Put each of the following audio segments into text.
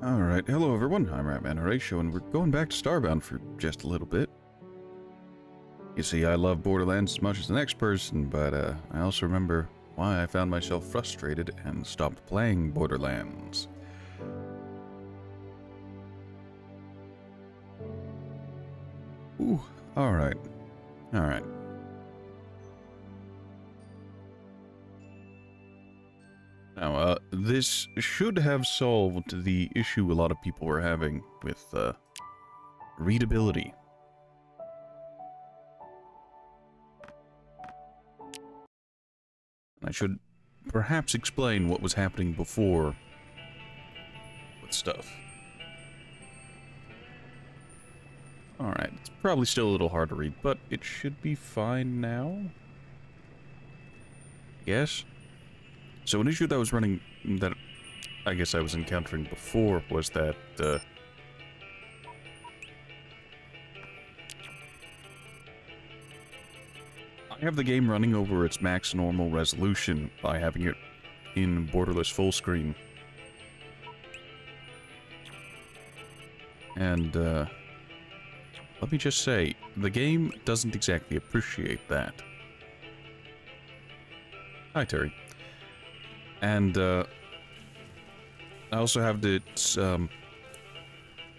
Alright, hello everyone, I'm Ratman Horatio, and we're going back to Starbound for just a little bit. You see, I love Borderlands as much as the next person, but I also remember why I found myself frustrated and stopped playing Borderlands. Ooh, alright. Alright. Now, this should have solved the issue a lot of people were having with, readability. I should perhaps explain what was happening before with stuff. Alright, it's probably still a little hard to read, but it should be fine now. Yes? So an issue that was running, that I guess I was encountering before, was that, I have the game running over its max normal resolution by having it in borderless full screen. And, let me just say, the game doesn't exactly appreciate that. Hi, Terry. And, I also have I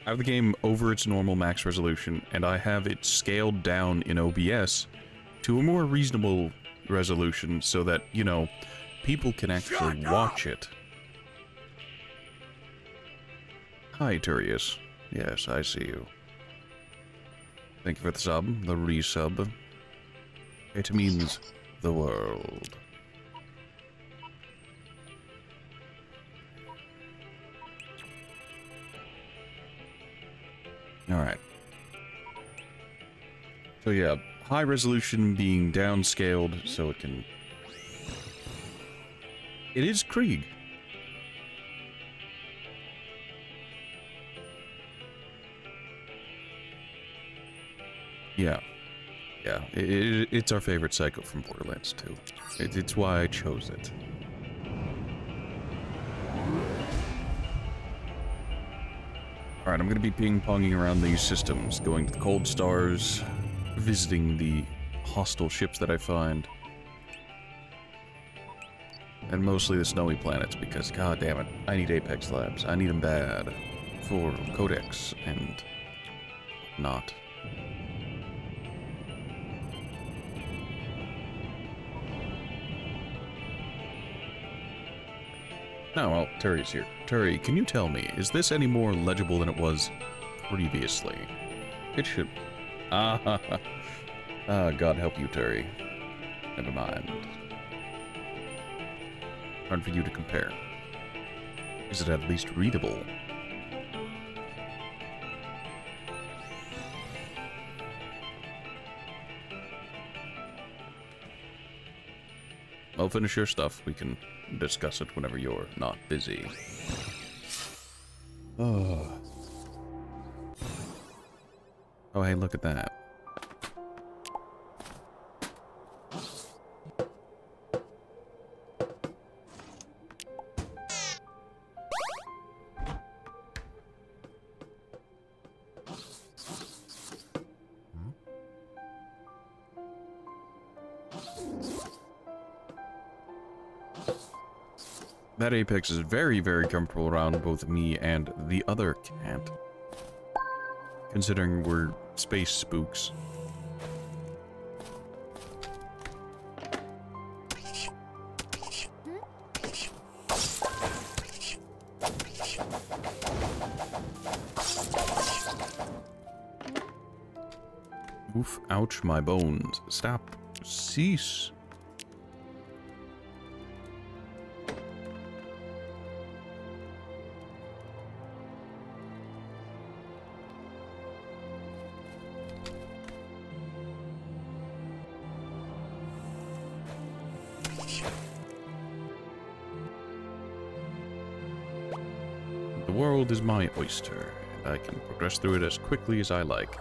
have the game over its normal max resolution, and I have it scaled down in OBS to a more reasonable resolution so that, you know, people can actually watch it. Hi, Turius. Yes, I see you. Thank you for the sub, the resub. It means the world. Alright. So yeah, high resolution being downscaled so it can... It is Krieg. Yeah. Yeah, it's our favorite psycho from Borderlands 2. It's why I chose it. Alright, I'm going to be ping-ponging around these systems, going to the cold stars, visiting the hostile ships that I find, and mostly the snowy planets, because, god damn it, I need Apex Labs. I need them bad for Codex and whatnot. Now, well, Terry's here. Terry, can you tell me, is this any more legible than it was previously? It should... Ah, God help you, Terry. Never mind. Hard for you to compare. Is it at least readable? Well, finish your stuff. We can discuss it whenever you're not busy. Oh. Oh, hey, look at that. That Apex is very, very comfortable around both me and the other cat. Considering we're space spooks. Oof, ouch, my bones. Stop. Cease. The world is my oyster, and I can progress through it as quickly as I like.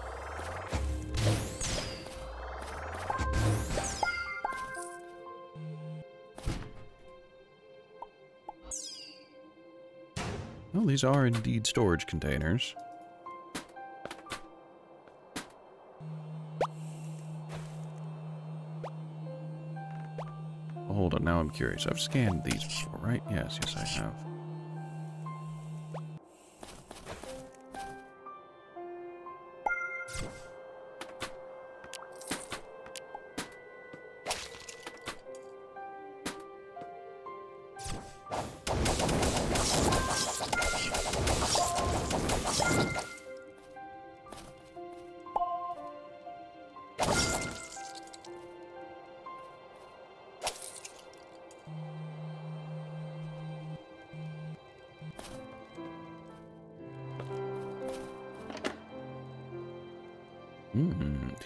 Well, the these are indeed storage containers. Hold on, now I'm curious. I've scanned these before, right? Yes, I have.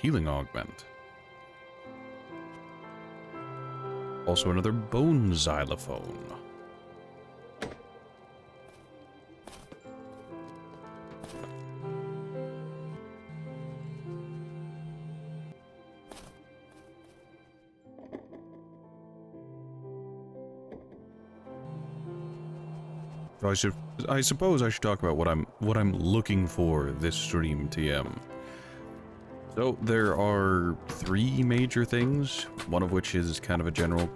Healing augment. Also another bone xylophone. So I suppose I should talk about what I'm looking for this stream, TM. So there are 3 major things, one of which is kind of a general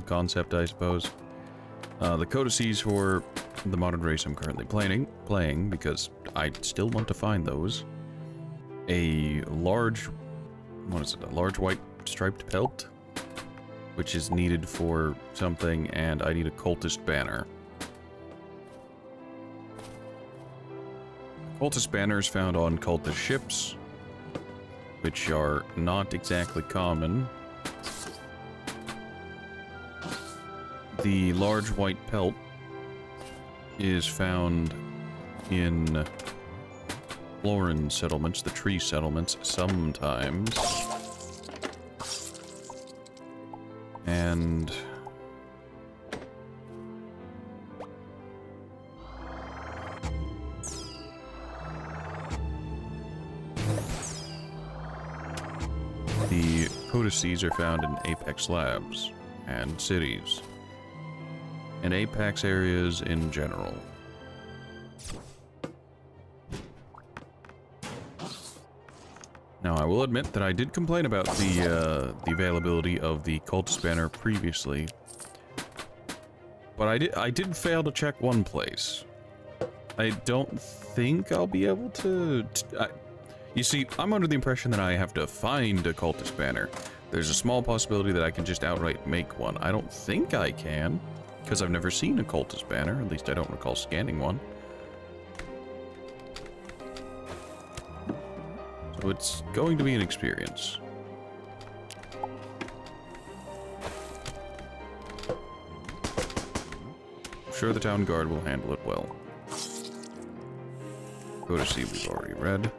concept, I suppose. The codices for the modern race I'm currently playing because I still want to find those. A large, what is it? A large white striped pelt, which is needed for something, and I need a cultist banner. Cultist banners found on cultist ships, which are not exactly common. The large white pelt is found in Florin settlements, the tree settlements, sometimes. And the codices are found in Apex labs and cities, and Apex areas in general. Now, I will admit that I did complain about the availability of the cultist banner previously, but I did fail to check one place. I don't think I'll be able to... you see, I'm under the impression that I have to find a cultist banner. There's a small possibility that I can just outright make one. I don't think I can, because I've never seen a cultist banner. At least I don't recall scanning one. So it's going to be an experience. I'm sure the town guard will handle it well. Go to see, we've already read.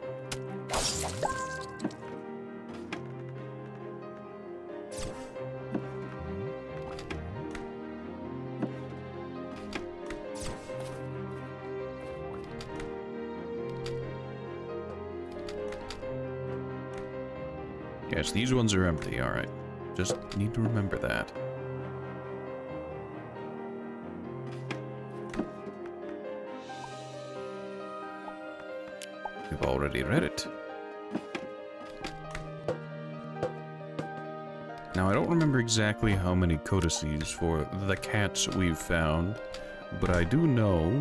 Yes, these ones are empty, alright. Just need to remember that. We've already read it. Now, I don't remember exactly how many codices for the cats we've found, but I do know,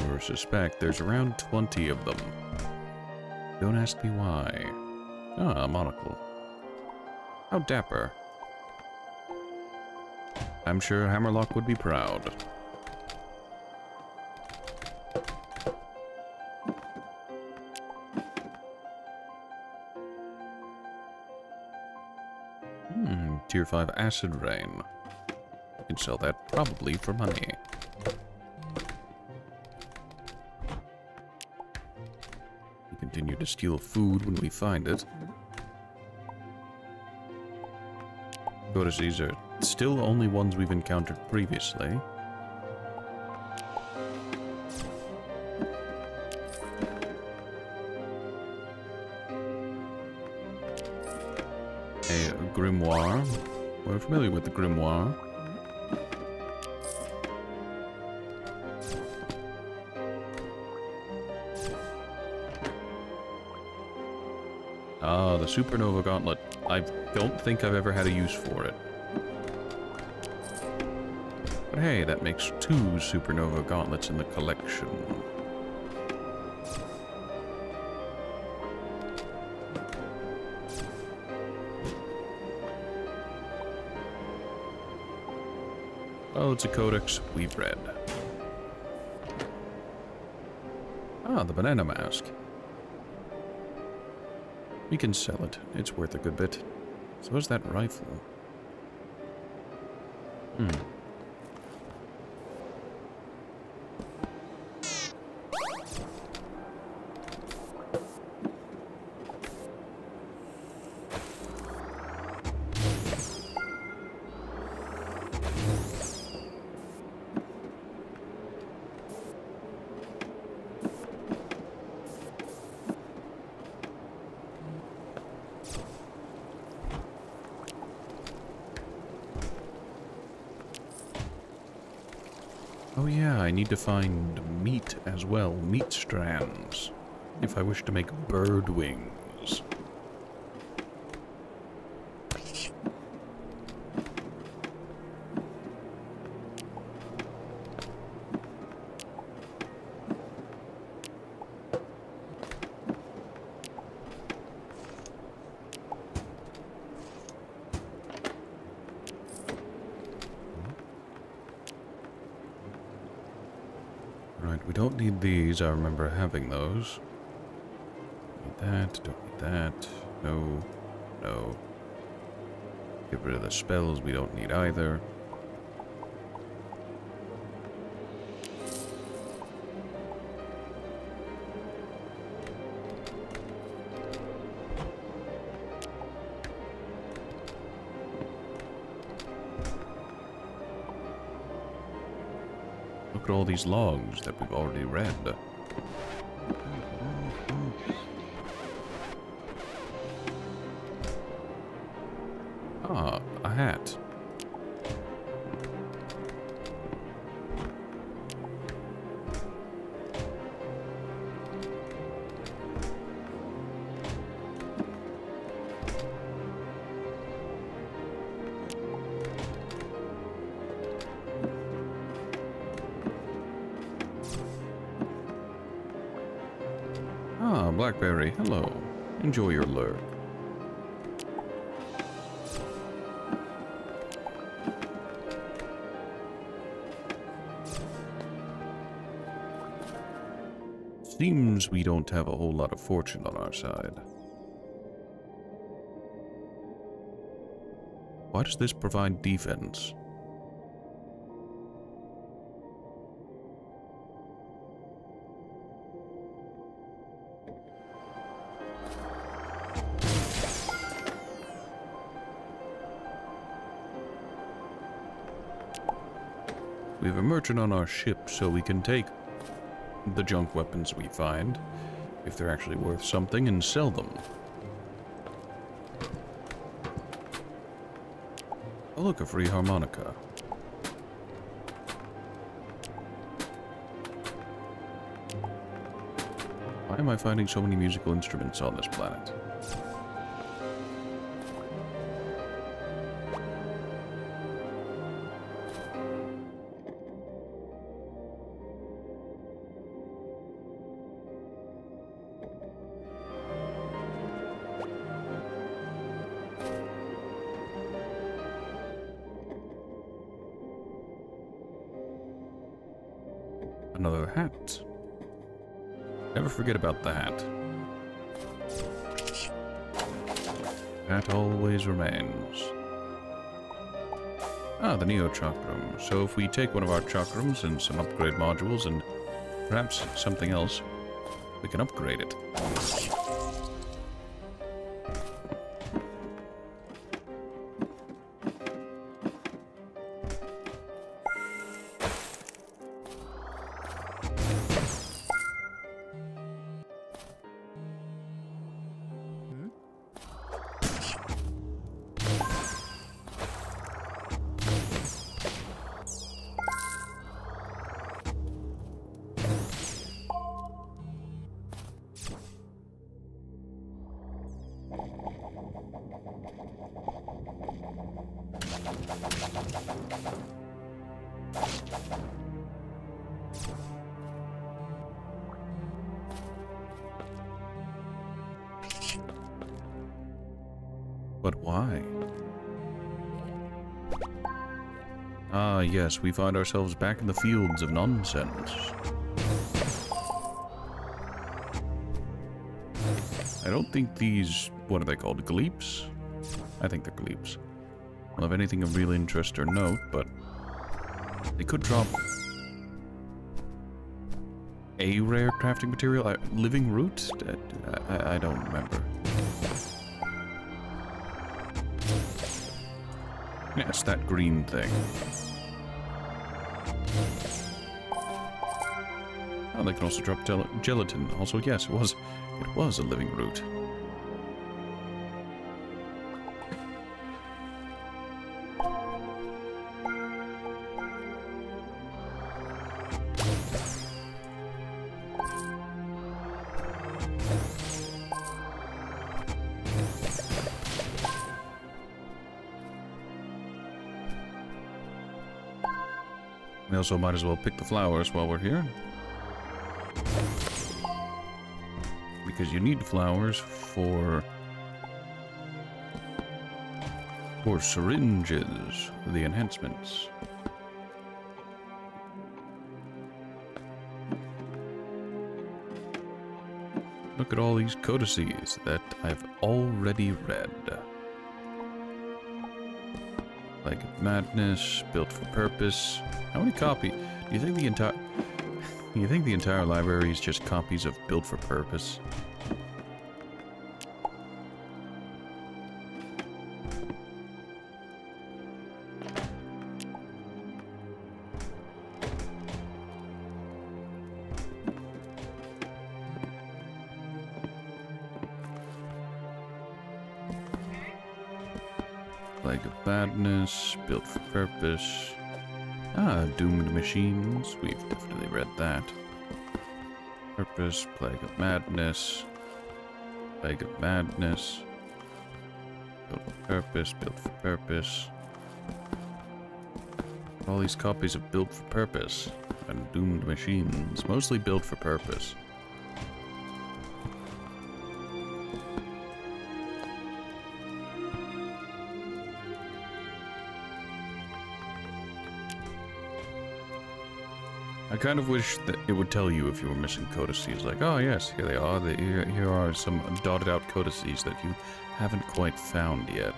or suspect, there's around 20 of them. Don't ask me why. Ah, a monocle. How dapper. I'm sure Hammerlock would be proud. Tier 5 acid rain. You can sell that probably for money. We continue to steal food when we find it. Codices are still only ones we've encountered previously. A grimoire. We're familiar with the grimoire. Ah, the supernova gauntlet. I don't think I've ever had a use for it. But hey, that makes 2 supernova gauntlets in the collection. Oh, it's a codex we've read. Ah, the banana mask. We can sell it. It's worth a good bit. So is that rifle. Oh yeah, I need to find meat as well. Meat strands. If I wish to make bird wings. Right, we don't need these. I remember having those. Need that, don't need that. No, no. Get rid of the spells we don't need either. Look at all these logs that we've already read. Ah, a hat. Ah, Blackberry, hello. Enjoy your lurk. Seems we don't have a whole lot of fortune on our side. Why does this provide defense? We have a merchant on our ship, so we can take the junk weapons we find, if they're actually worth something, and sell them. Oh look, a free harmonica. Why am I finding so many musical instruments on this planet? Another hat. Never forget about the hat. Hat always remains. Ah, the Neo Chakram. So if we take one of our chakrams and some upgrade modules and perhaps something else, we can upgrade it. But why? Ah, yes, we find ourselves back in the fields of nonsense. I don't think these... what are they called? Gleeps? I think they're gleeps. I don't have anything of real interest or note, but... they could drop... a rare crafting material? Living root? I don't remember. Yes, that green thing. Oh, they can also drop gelatin. Also, yes, it was a living root. We also might as well pick the flowers while we're here. Because you need flowers for syringes, the enhancements. Look at all these codices that I've already read. Like Madness, Built for Purpose. How many copies? Do you think the entire library is just copies of Built for Purpose? Plague of Madness, Built for Purpose. Ah, Doomed Machines. We've definitely read that. Purpose, Plague of Madness. Plague of Madness. Built for Purpose, Built for Purpose. All these copies of Built for Purpose and Doomed Machines. Mostly Built for Purpose. I kind of wish that it would tell you if you were missing codices, like, oh yes, here they are, here are some dotted out codices that you haven't quite found yet.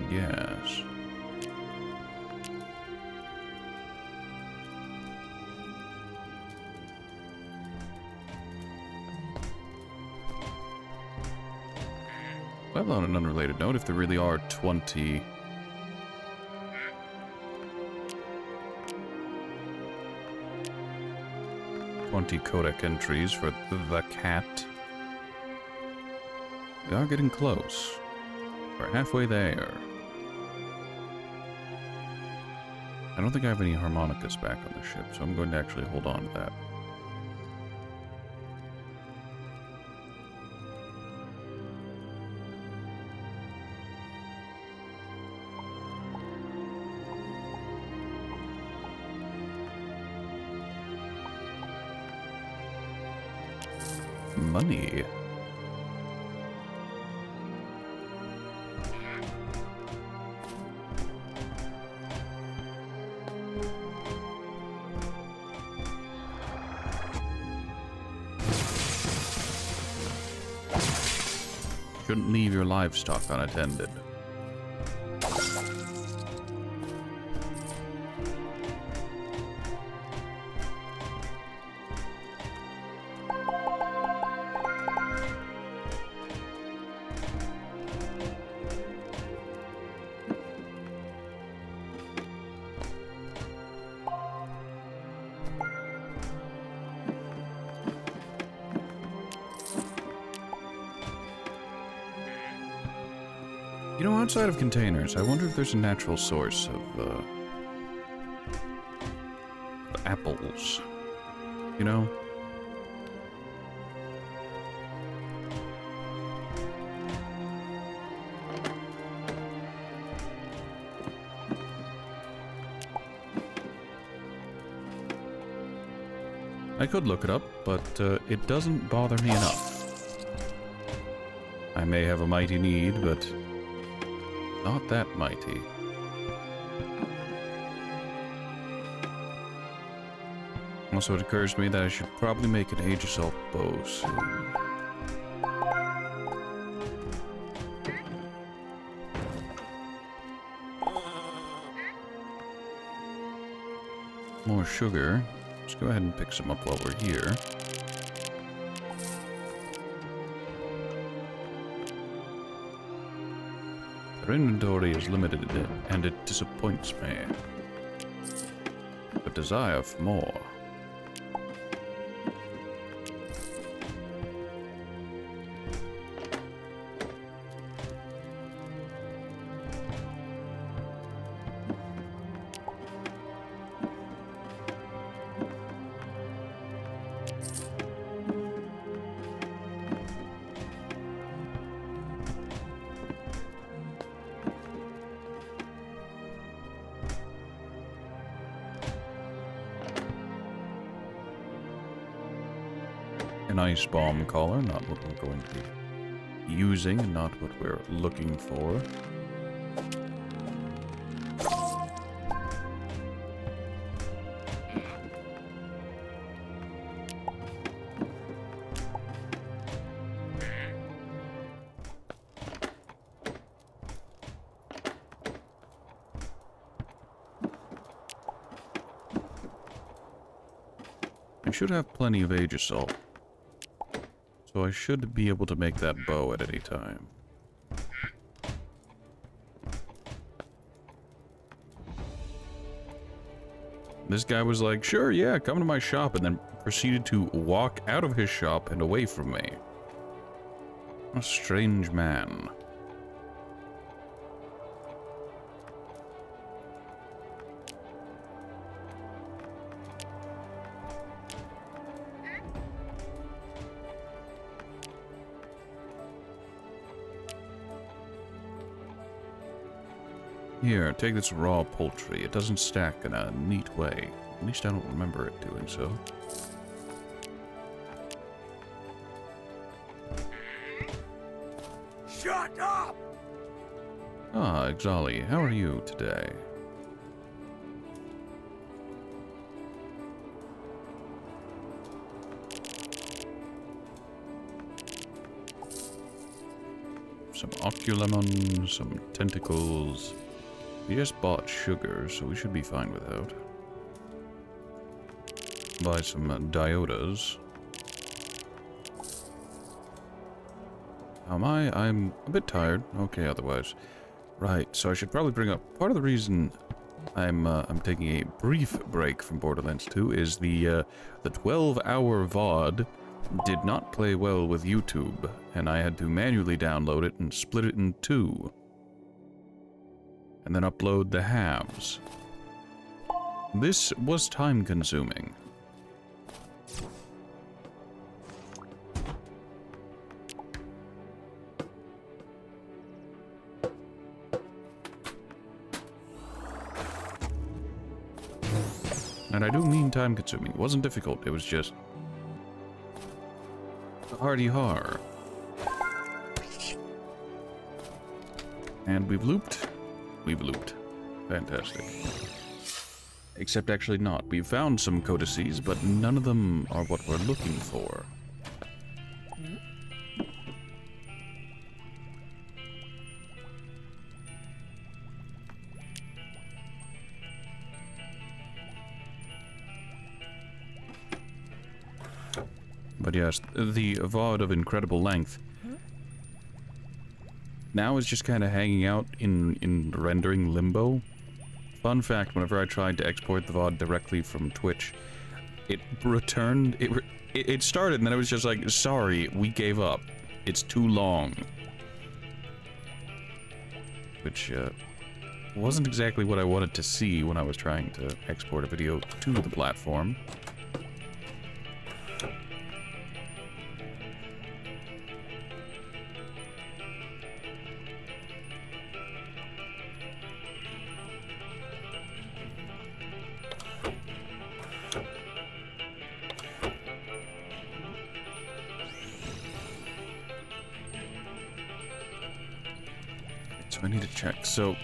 Yes. Well, on an unrelated note, if there really are 20... codec entries for the cat, we are getting close. We're halfway there. I don't think I have any harmonicas back on the ship, so I'm going to actually hold on to that. Money. Shouldn't leave your livestock unattended. You know, outside of containers, I wonder if there's a natural source of apples. You know? I could look it up, but it doesn't bother me enough. I may have a mighty need, but not that mighty. Also, it occurs to me that I should probably make an Age Assault bow soon. More sugar. Let's go ahead and pick some up while we're here. Our inventory is limited and it disappoints me. But desire for more. An ice bomb collar, not what we're going to be using, and not what we're looking for. I should have plenty of Age Assault. So I should be able to make that bow at any time. This guy was like, sure, yeah, come to my shop, and then proceeded to walk out of his shop and away from me. A strange man. Here, take this raw poultry. It doesn't stack in a neat way. At least I don't remember it doing so. Shut up! Ah, Exali, how are you today? Some oculemon, some tentacles. We just bought sugar, so we should be fine without. Buy some diodas. How am I? I'm a bit tired. Okay, otherwise. Right, so I should probably bring up part of the reason I'm taking a brief break from Borderlands 2 is the 12-hour VOD did not play well with YouTube, and I had to manually download it and split it in two. And then upload the halves. This was time-consuming. And I do mean time-consuming. It wasn't difficult, it was just hardy-har. And we've looped. We've looped. Fantastic. Except actually not. We've found some codices, but none of them are what we're looking for. But yes, the VOD of incredible length now is just kind of hanging out in rendering limbo. Fun fact, whenever I tried to export the VOD directly from Twitch, it returned, it started and then it was just like, sorry, we gave up. It's too long. Which, wasn't exactly what I wanted to see when I was trying to export a video to the platform. need to check. So...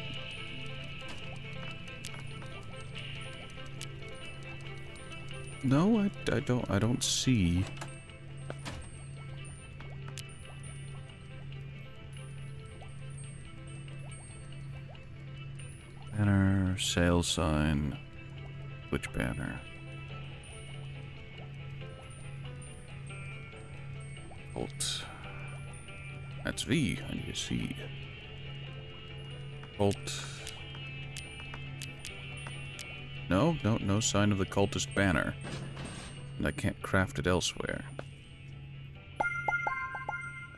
No, I don't see... Banner, sale sign... Which banner? Alt. That's V, I need to see. Alt. No sign of the cultist banner. And I can't craft it elsewhere.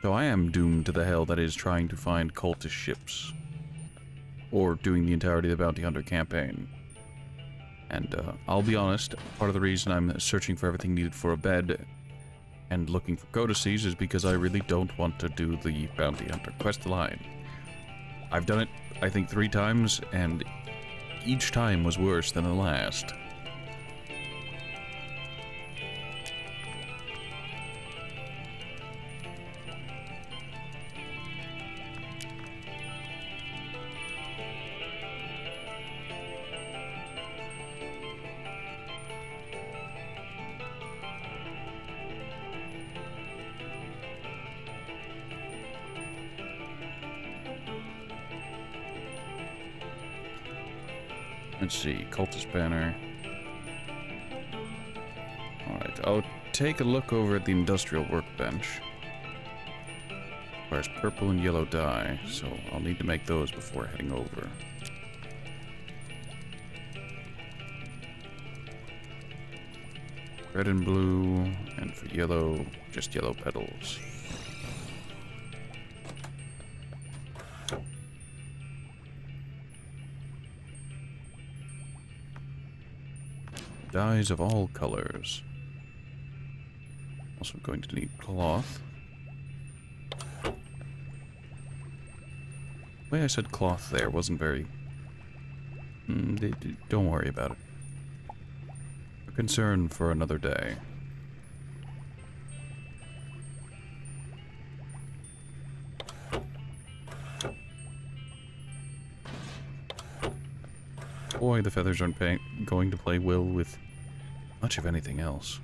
So I am doomed to the hell that is trying to find cultist ships. Or doing the entirety of the Bounty Hunter campaign. And I'll be honest, part of the reason I'm searching for everything needed for a bed and looking for codices is because I really don't want to do the Bounty Hunter quest line. I've done it, I think, 3 times, and each time was worse than the last. Let's see, cultist banner. Alright, I'll take a look over at the industrial workbench. Requires purple and yellow dye, so I'll need to make those before heading over. Red and blue, and for yellow, just yellow petals. Dyes of all colors. Also going to need cloth. The way I said cloth there wasn't very... don't worry about it. A concern for another day. Boy, the feathers aren't going to play well with much of anything else.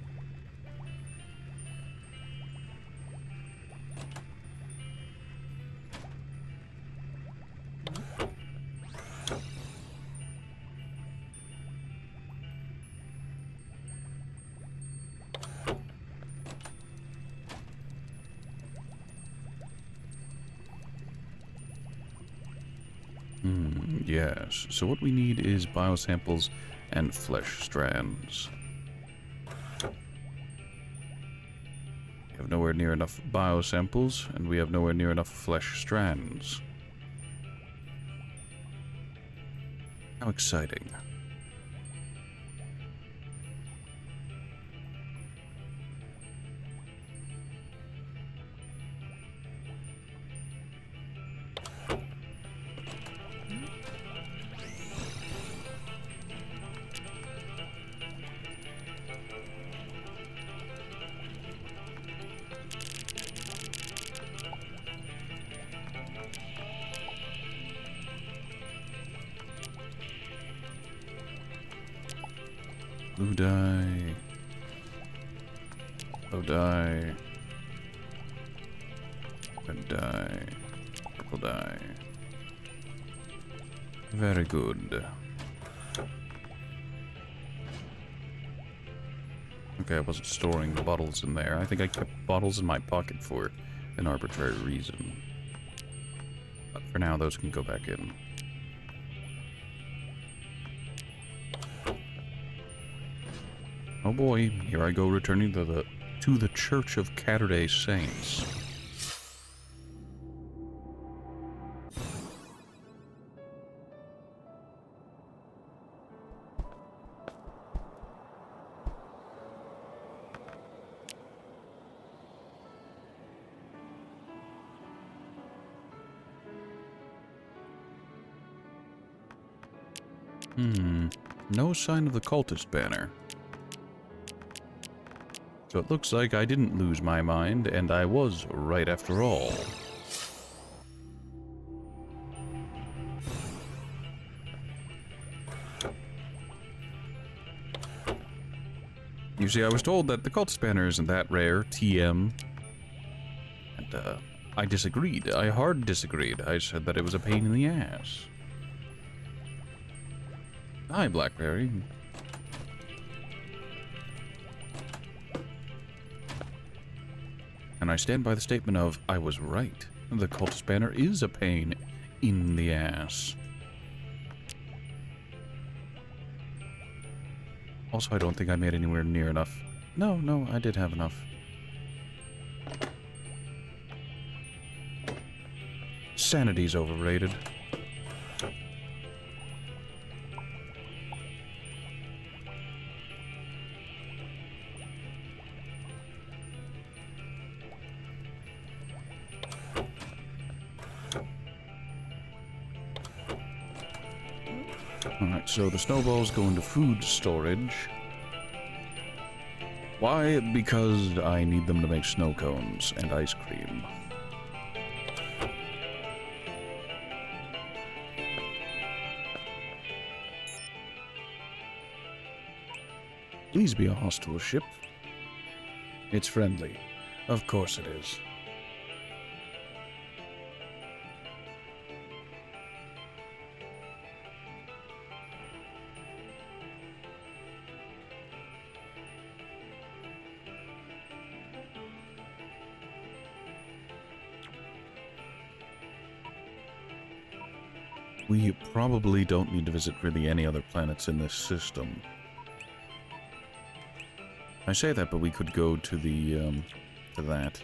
Yes, so what we need is biosamples and flesh strands. We have nowhere near enough biosamples, and we have nowhere near enough flesh strands. How exciting. Blue dye, yellow dye, red dye, purple dye. Very good. Okay, I wasn't storing the bottles in there. I think I kept bottles in my pocket for an arbitrary reason. But for now, those can go back in. Oh boy, here I go returning to the Church of Catterday Saints. No sign of the cultist banner. So it looks like I didn't lose my mind, and I was right after all. You see, I was told that the cult spanner isn't that rare, TM. And, I disagreed. I hard disagreed. I said that it was a pain in the ass. Hi, Blackberry. And I stand by the statement of, I was right. The cult spanner is a pain in the ass. Also, I don't think I made anywhere near enough. No, I did have enough. Sanity's overrated. Alright, so the snowballs go into food storage. Why? Because I need them to make snow cones and ice cream. Please be a hostile ship. It's friendly. Of course it is. We probably don't need to visit really any other planets in this system. I say that, but we could go to the, to that.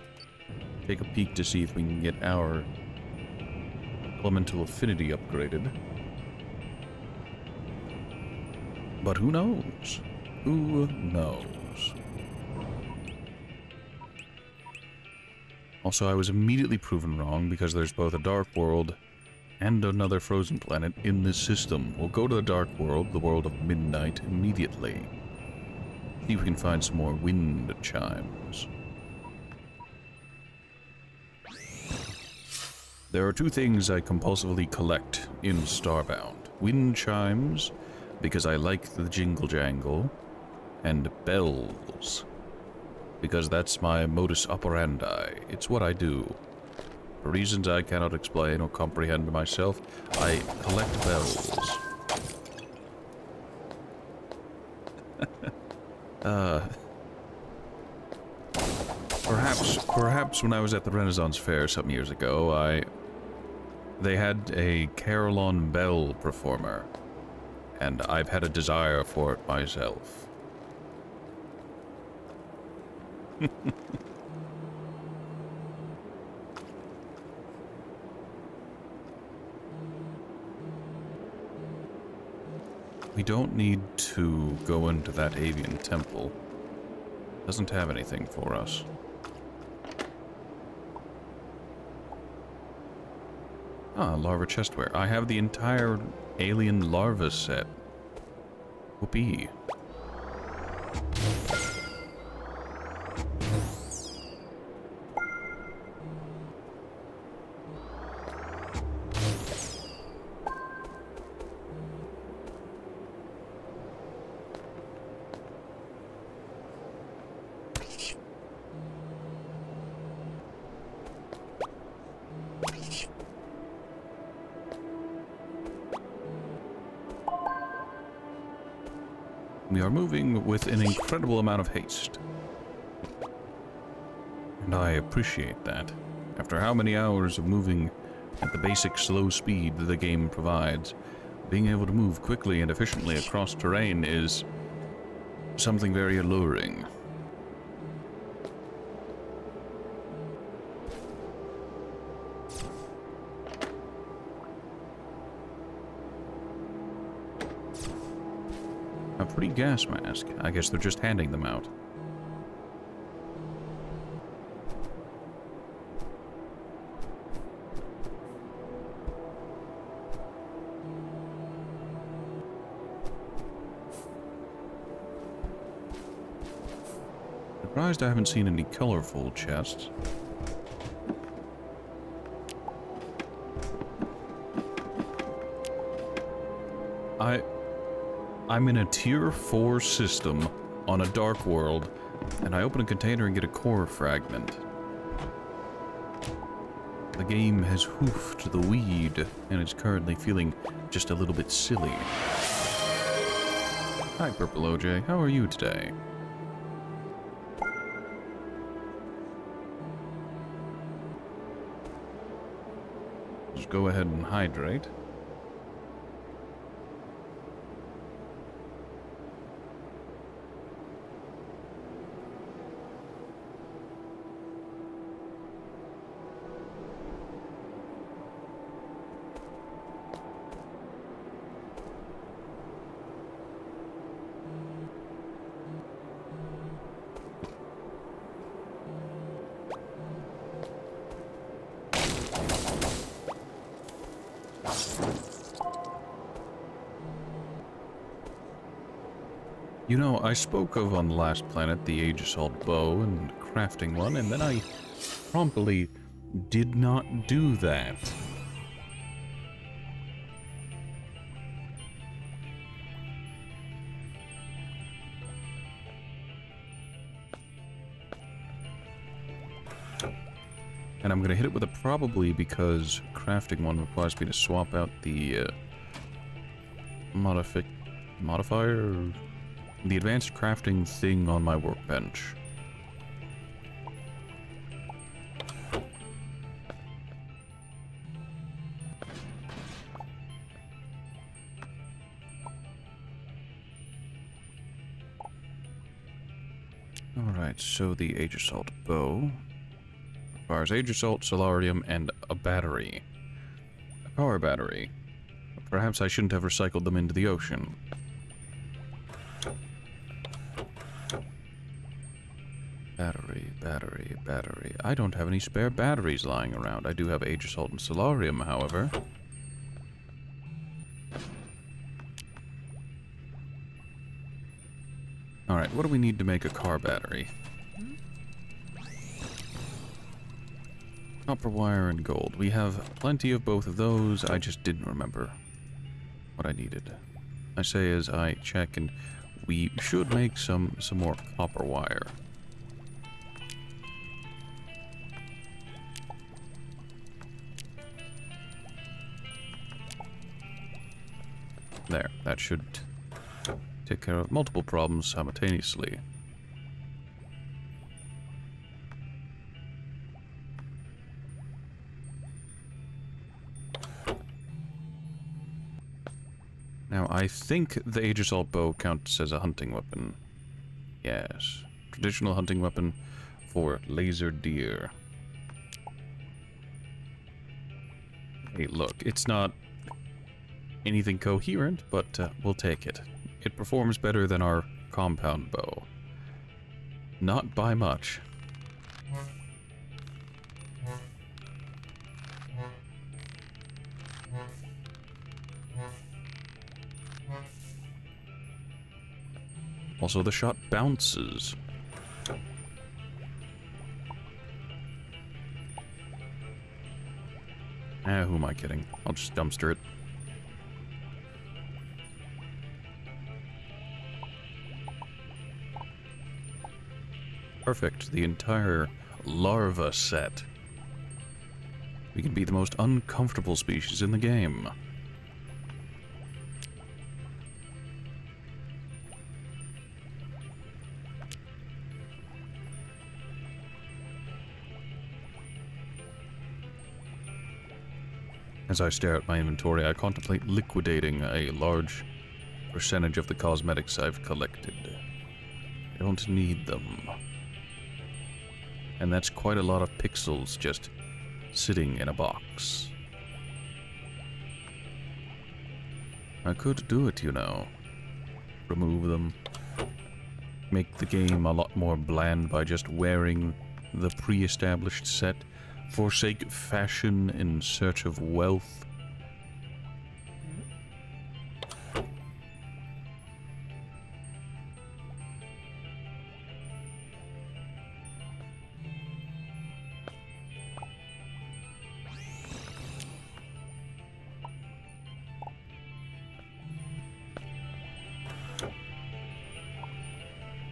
Take a peek to see if we can get our elemental affinity upgraded. But who knows? Who knows? Also, I was immediately proven wrong because there's both a dark world and another frozen planet in this system. We'll go to the dark world, the world of midnight, immediately. See if we can find some more wind chimes. There are two things I compulsively collect in Starbound. Wind chimes, because I like the jingle jangle, and bells, because that's my modus operandi. It's what I do. For reasons I cannot explain or comprehend myself, I collect bells. Perhaps when I was at the Renaissance Fair some years ago, they had a carillon bell performer, and I've had a desire for it myself. We don't need to go into that avian temple. Doesn't have anything for us. Ah, larva chestware. I have the entire alien larva set. Whoopee. We are moving with an incredible amount of haste. And I appreciate that. After how many hours of moving at the basic slow speed that the game provides, being able to move quickly and efficiently across terrain is something very alluring. A pretty gas mask. I guess they're just handing them out. Surprised I haven't seen any colorful chests. I'm in a tier 4 system on a dark world, and I open a container and get a core fragment. The game has hoofed the weed, and it's currently feeling just a little bit silly. Hi, Purple OJ. How are you today? Just go ahead and hydrate. You know, I spoke of on the last planet the Age Assault bow and crafting one, and then I promptly did not do that. And I'm gonna hit it with a probably because crafting one requires me to swap out the modifier? The advanced crafting thing on my workbench. Alright, so the Age Assault bow requires Age Assault, Solarium, and a battery. A power battery. Perhaps I shouldn't have recycled them into the ocean. Battery. I don't have any spare batteries lying around. I do have Age Assault and Solarium, however. Alright, what do we need to make a car battery? Copper wire and gold. We have plenty of both of those. I just didn't remember what I needed. I say as I check, and we should make some more copper wire. There, that should take care of multiple problems simultaneously. Now, I think the Age Assault bow counts as a hunting weapon. Yes. Traditional hunting weapon for laser deer. Hey, look, it's not anything coherent, but we'll take it. It performs better than our compound bow. Not by much. Also, the shot bounces. Who am I kidding? I'll just dumpster it. Perfect. The entire larva set. We can be the most uncomfortable species in the game. As I stare at my inventory, I contemplate liquidating a large percentage of the cosmetics I've collected. I don't need them. And that's quite a lot of pixels just sitting in a box. I could do it, you know. Remove them. Make the game a lot more bland by just wearing the pre-established set. Forsake fashion in search of wealth.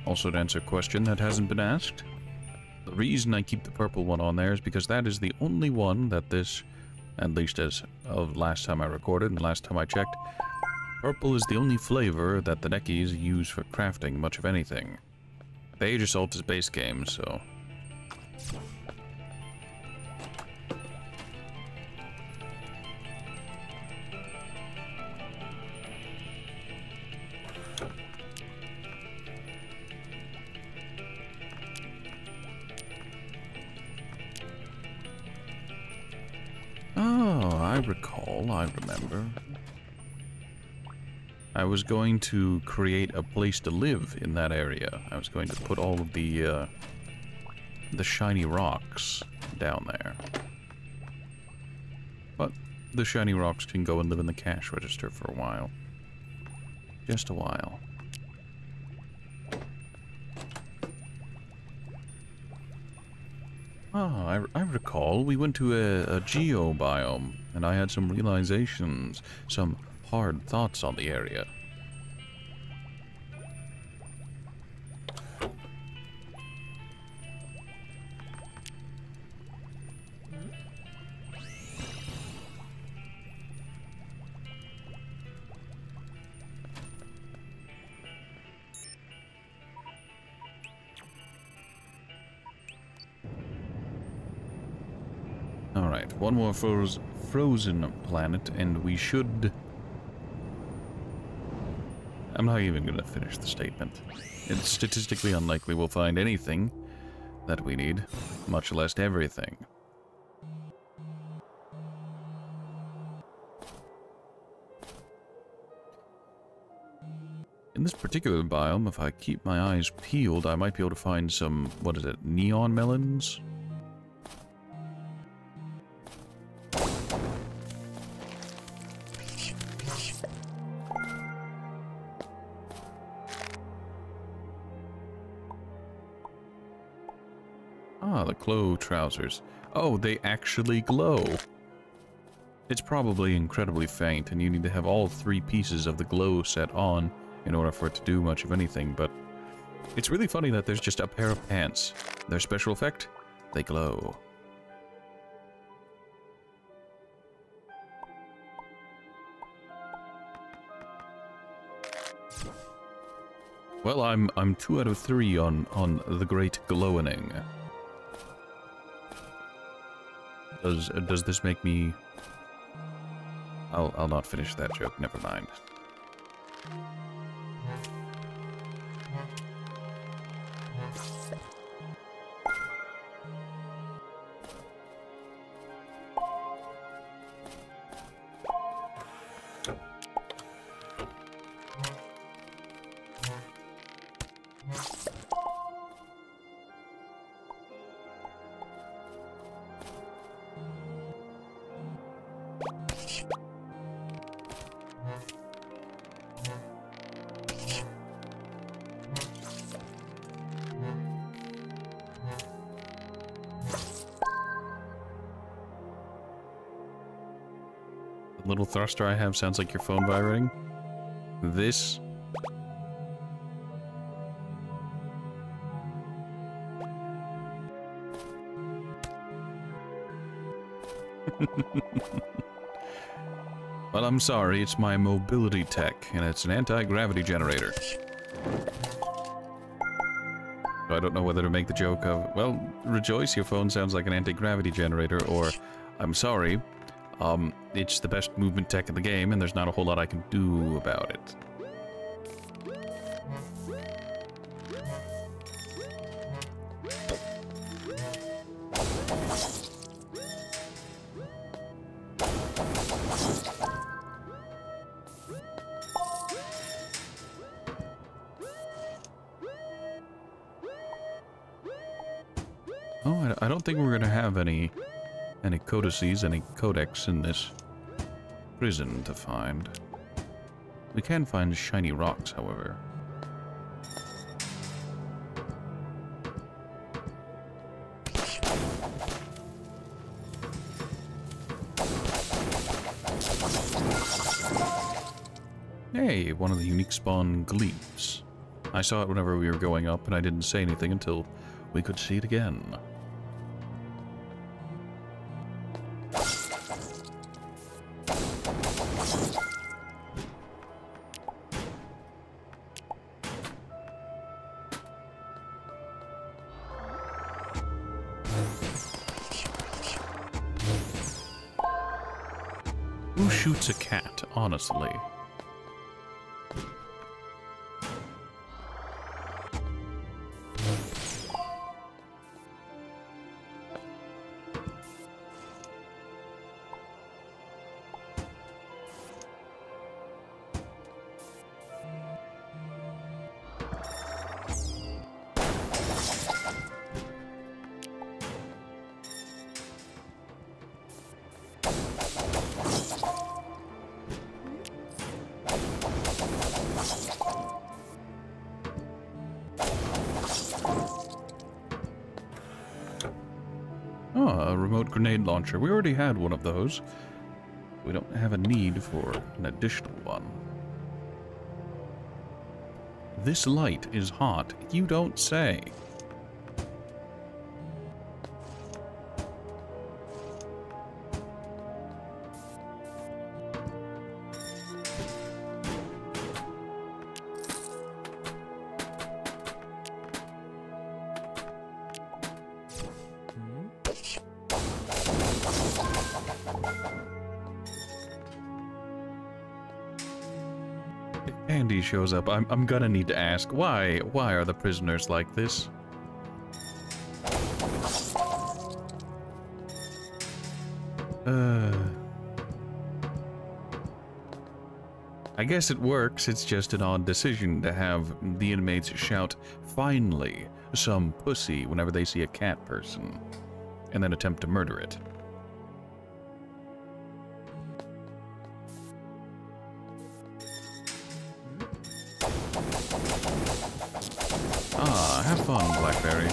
Also, to answer a question that hasn't been asked, the reason I keep the purple one on there is because that is the only one that this, at least as of last time I recorded and last time I checked, purple is the only flavor that the Neckies use for crafting much of anything. The Age of Salt is base game, so... Oh, I remember. I was going to create a place to live in that area. I was going to put all of the shiny rocks down there. But the shiny rocks can go and live in the cash register for a while. Just a while. Ah, I recall we went to a geo biome, and I had some realizations, some hard thoughts on the area. Alright, one more frozen planet, and we should... I'm not even going to finish the statement. It's statistically unlikely we'll find anything that we need, much less everything. In this particular biome, if I keep my eyes peeled, I might be able to find some, what is it, neon melons? Ah, the glow trousers. Oh, they actually glow. It's probably incredibly faint, and you need to have all 3 pieces of the glow set on in order for it to do much of anything, but it's really funny that there's just a pair of pants. Their special effect? They glow. Well, I'm 2 out of 3 on the great glowing. Does this make me... I'll not finish that joke, never mind. The little thruster I have sounds like your phone vibrating. This... Well, I'm sorry, it's my mobility tech, and it's an anti-gravity generator. So I don't know whether to make the joke of, well, rejoice, your phone sounds like an anti-gravity generator, or, I'm sorry, it's the best movement tech in the game, and there's not a whole lot I can do about it. Oh, I don't think we're gonna have any codices, any codex in this prison to find. We can find shiny rocks, however. Hey, one of the unique spawn gleeps. I saw it whenever we were going up, and I didn't say anything until we could see it again. Who shoots a cat, honestly? Oh, a remote grenade launcher. We already had one of those. We don't have a need for an additional one. This light is hot. You don't say. Andy shows up. I'm gonna need to ask, why are the prisoners like this? I guess it works. It's just an odd decision to have the inmates shout, "Finally, some pussy," whenever they see a cat person, and then attempt to murder it. Ah, have fun, Blackberry.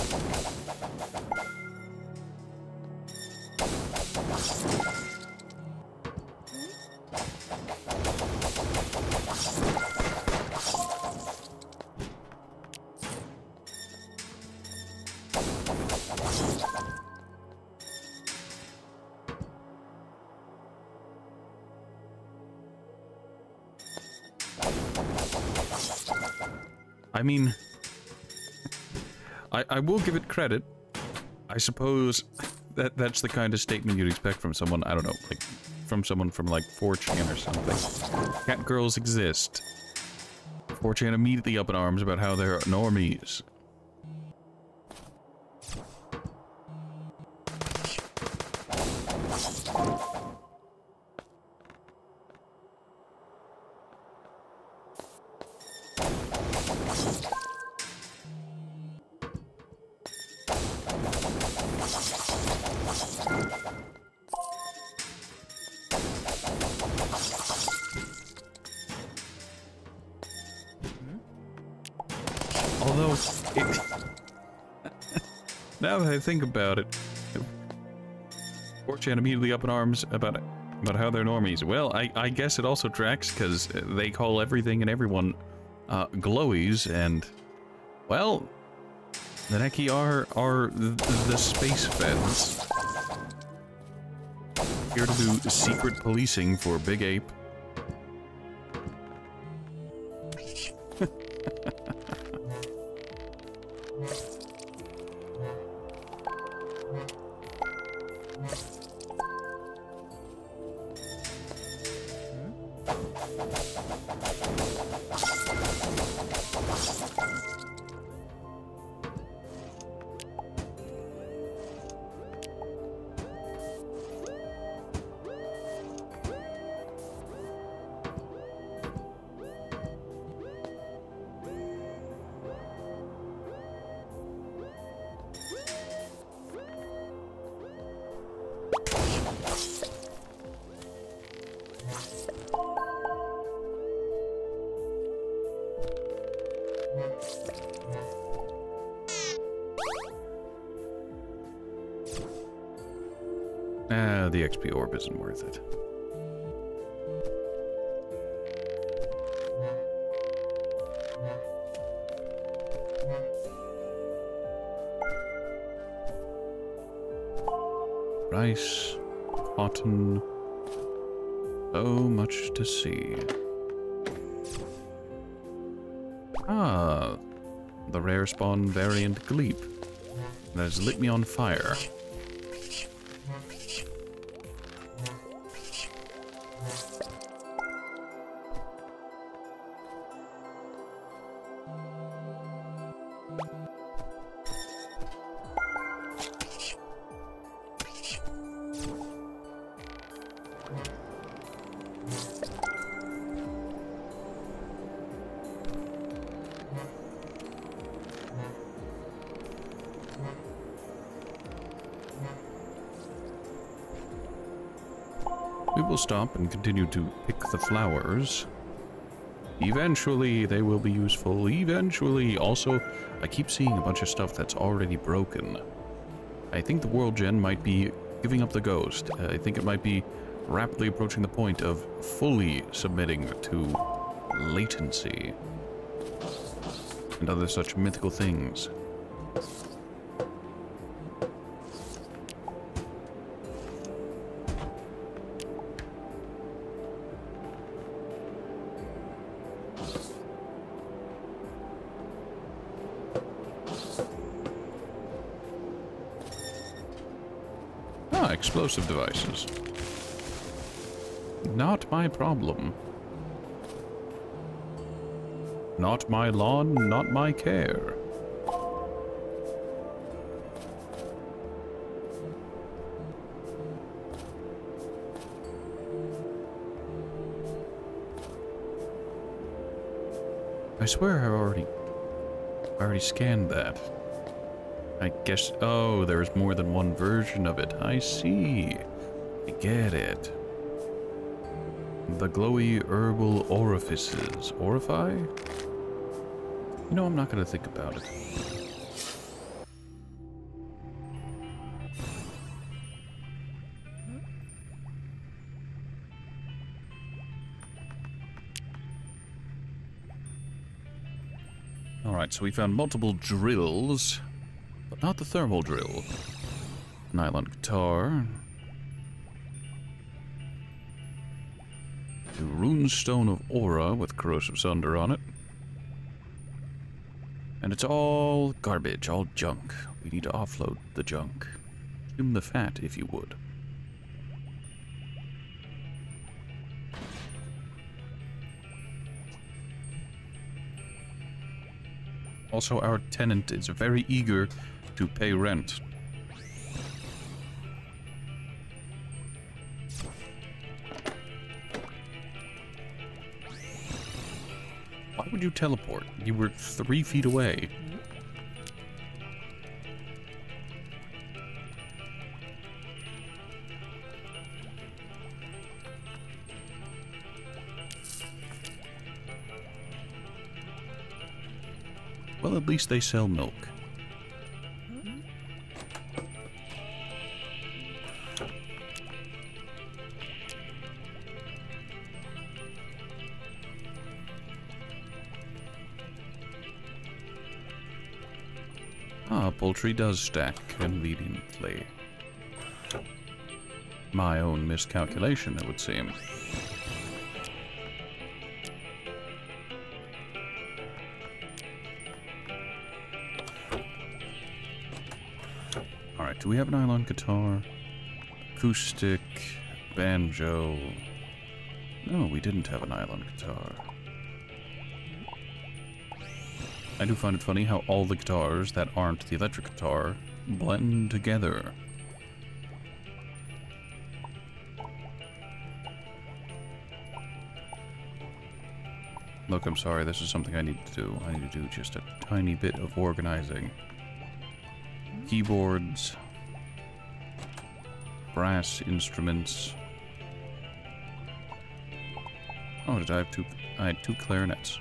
I mean, I will give it credit. I suppose that's the kind of statement you'd expect from someone, I don't know, like, from someone from, like, 4chan or something. Cat girls exist. 4chan immediately up in arms about how they're normies. Although, now that I think about it, 4chan immediately up in arms about how they're normies. Well, I guess it also tracks, because they call everything and everyone glowies, and, well, the Neki are the space feds. Here to do secret policing for Big Ape. The XP orb isn't worth it. Rice, cotton, so much to see. Ah, the rare spawn variant Gleep that has lit me on fire. We will stop and continue to pick the flowers. Eventually, they will be useful. Eventually. Also, I keep seeing a bunch of stuff that's already broken. I think the world gen might be giving up the ghost. I think it might be rapidly approaching the point of fully submitting to latency and other such mythical things. Explosive devices. Not my problem. Not my lawn, not my care. I swear I already scanned that. I guess, oh, there's more than one version of it. I see. I get it. The glowy herbal orifices. Orify? You know, I'm not going to think about it. Alright, so we found multiple drills. But not the thermal drill. Nylon guitar. The runestone of aura with corrosive sunder on it. And it's all garbage, all junk. We need to offload the junk. Skim the fat, if you would. Also, our tenant is very eager to pay rent. Why would you teleport? You were 3 feet away. Well, at least they sell milk. Ah, poultry does stack conveniently. My own miscalculation, it would seem. Alright, do we have a nylon guitar? Acoustic, banjo. No, we didn't have a nylon guitar. I do find it funny how all the guitars that aren't the electric guitar blend together. Look, I'm sorry, this is something I need to do. I need to do just a tiny bit of organizing. Keyboards, brass instruments. Oh, did I have two? I had 2 clarinets.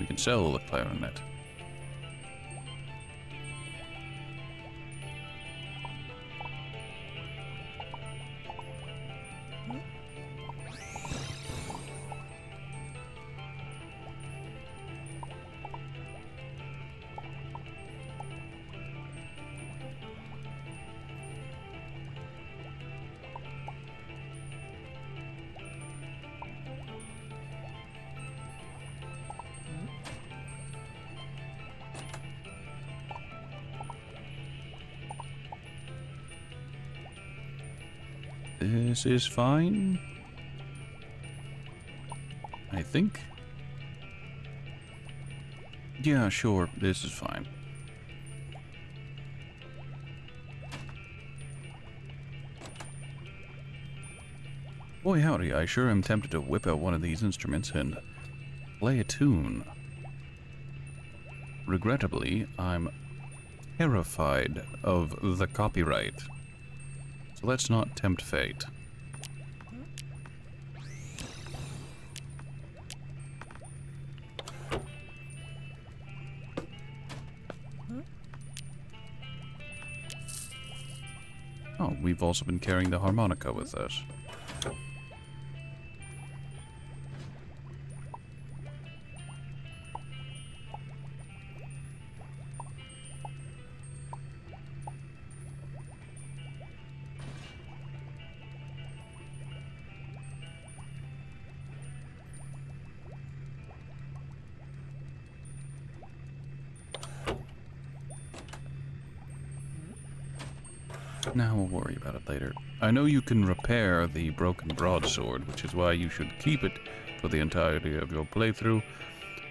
We can sell the clarinet. This is fine. I think. Yeah, sure, this is fine. Boy howdy, I sure am tempted to whip out one of these instruments and play a tune. Regrettably, I'm terrified of the copyright. So let's not tempt fate. Oh, we've also been carrying the harmonica with us. Now we'll worry about it later. I know you can repair the broken broadsword, which is why you should keep it for the entirety of your playthrough.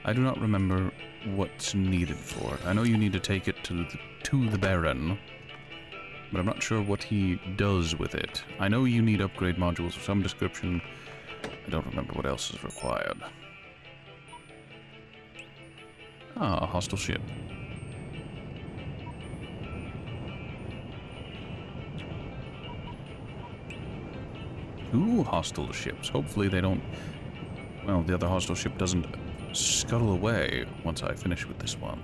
I do not remember what's needed for it. I know you need to take it to the Baron, but I'm not sure what he does with it. I know you need upgrade modules of some description. I don't remember what else is required. Ah, a hostile ship. Two hostile ships. Hopefully they don't... Well, the other hostile ship doesn't scuttle away once I finish with this one.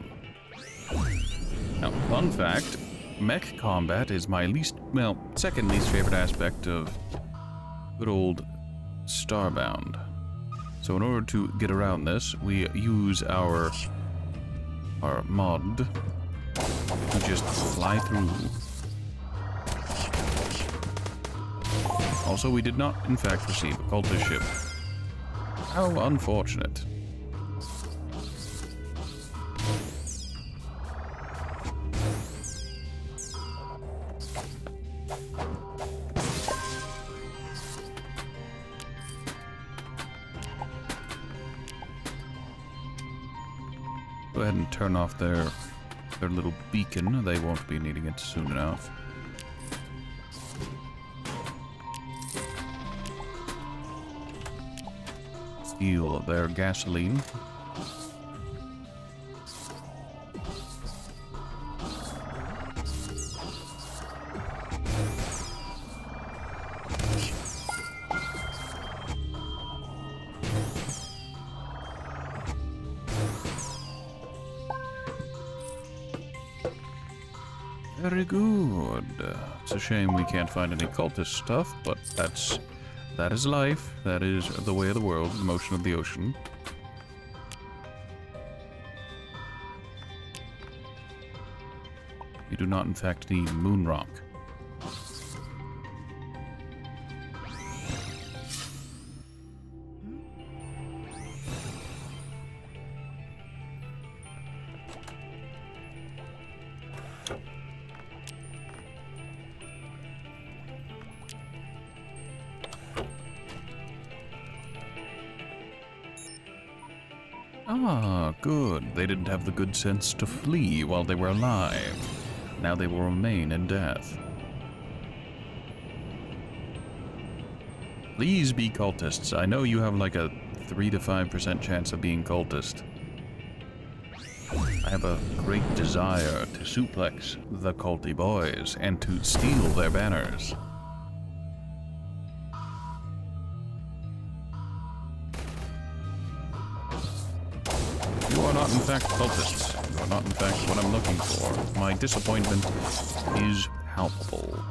Now, fun fact, mech combat is my second least favorite aspect of good old Starbound. So in order to get around this, we use our mod to just fly through. Also, we did not, in fact, receive a cultist ship. How unfortunate. Go ahead and turn off their little beacon. They won't be needing it soon enough. Steal their gasoline. Very good. It's a shame we can't find any cultist stuff, but that is life. That is the way of the world, the motion of the ocean. You do not, in fact, need moon rock. Ah, good. They didn't have the good sense to flee while they were alive. Now they will remain in death. Please be cultists. I know you have like a 3 to 5% chance of being cultist. I have a great desire to suplex the culty boys and to steal their banners. You are not in fact cultists. You are not in fact what I'm looking for. My disappointment is palpable.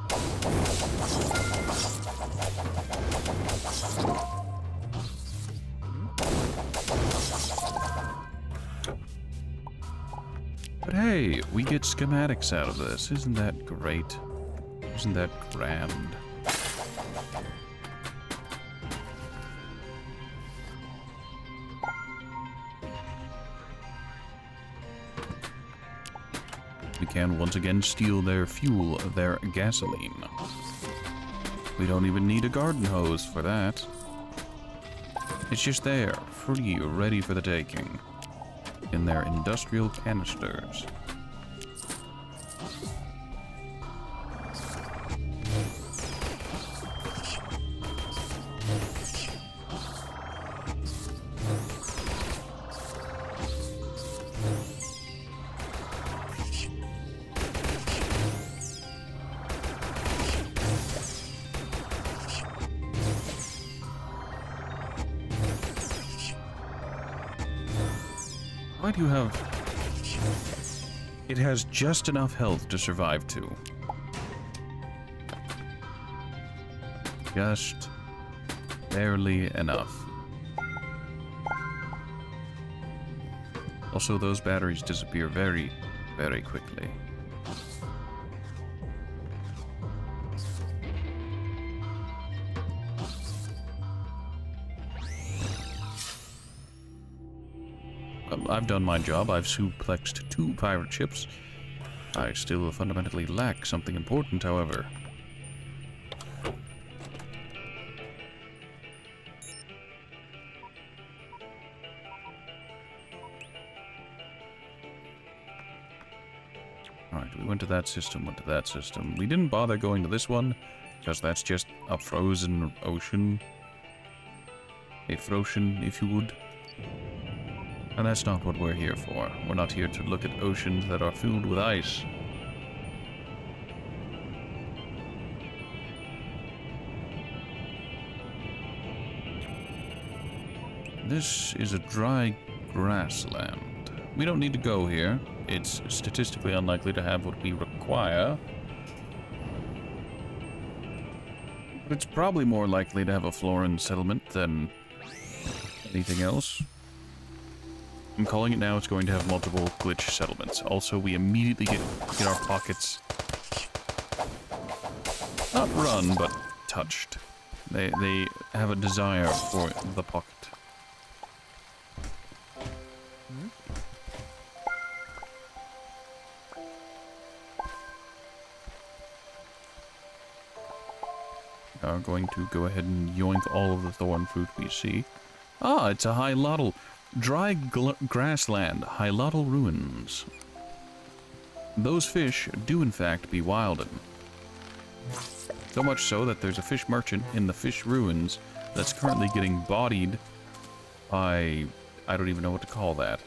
But hey, we get schematics out of this. Isn't that great? Isn't that grand? We can once again steal their fuel, their gasoline. We don't even need a garden hose for that. It's just there, free, ready for the taking. In their industrial canisters. Why do you have... It has just enough health to survive to. Just barely enough. Also, those batteries disappear very, very quickly. I've done my job. I've suplexed 2 pirate ships. I still fundamentally lack something important, however. Alright, we went to that system, went to that system. We didn't bother going to this one, because that's just a frozen ocean. A frozen, if you would. And that's not what we're here for. We're not here to look at oceans that are filled with ice. This is a dry grassland. We don't need to go here. It's statistically unlikely to have what we require. But it's probably more likely to have a Floran settlement than anything else. I'm calling it now. It's going to have multiple glitch settlements. Also, we immediately get our pockets not run, but touched. They have a desire for the pocket. We are going to go ahead and yoink all of the thorn fruit we see. Ah, it's a Hylotl. Dry grassland, Hylotl ruins. Those fish do in fact be wilden. So much so that there's a fish merchant in the fish ruins that's currently getting bodied by... I don't even know what to call that.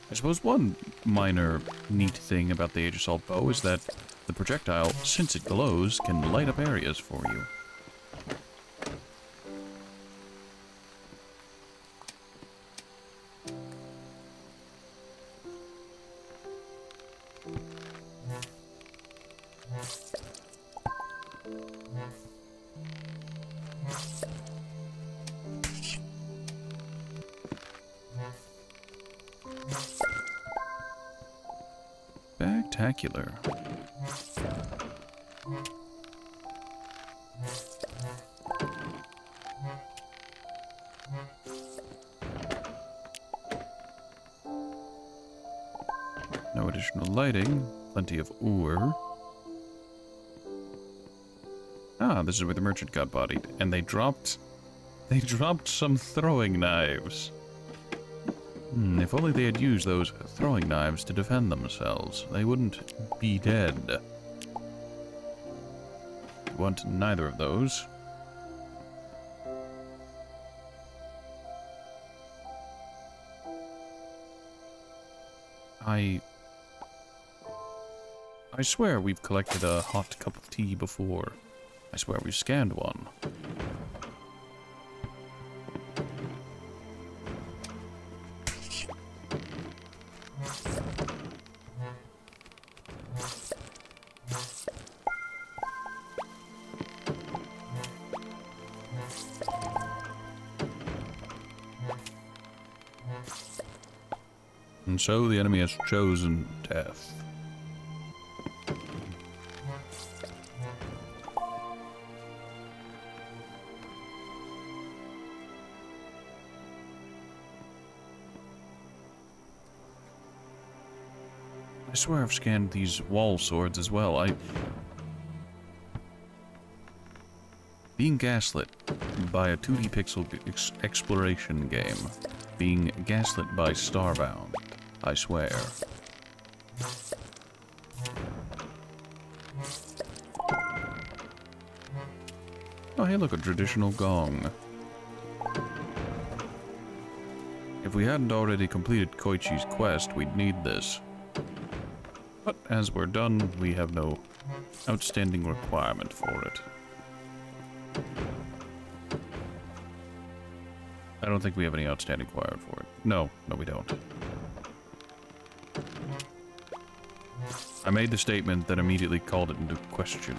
I suppose one minor neat thing about the Age of Salt bow is that the projectile, since it glows, can light up areas for you. Spectacular. No additional lighting, plenty of ore. Ah, this is where the merchant got bodied, and they dropped some throwing knives. If only they had used those throwing knives to defend themselves, they wouldn't be dead. Want neither of those. I swear we've collected a hot cup of tea before. I swear we've scanned one. And so the enemy has chosen death. I swear I've scanned these wall swords as well. Being gaslit by a 2D pixel exploration game. Being gaslit by Starbound. I swear. Oh, hey, look, a traditional gong. If we hadn't already completed Koichi's quest, we'd need this. But as we're done, we have no outstanding requirement for it. I don't think we have any outstanding requirement for it. No, we don't. I made the statement that immediately called it into question.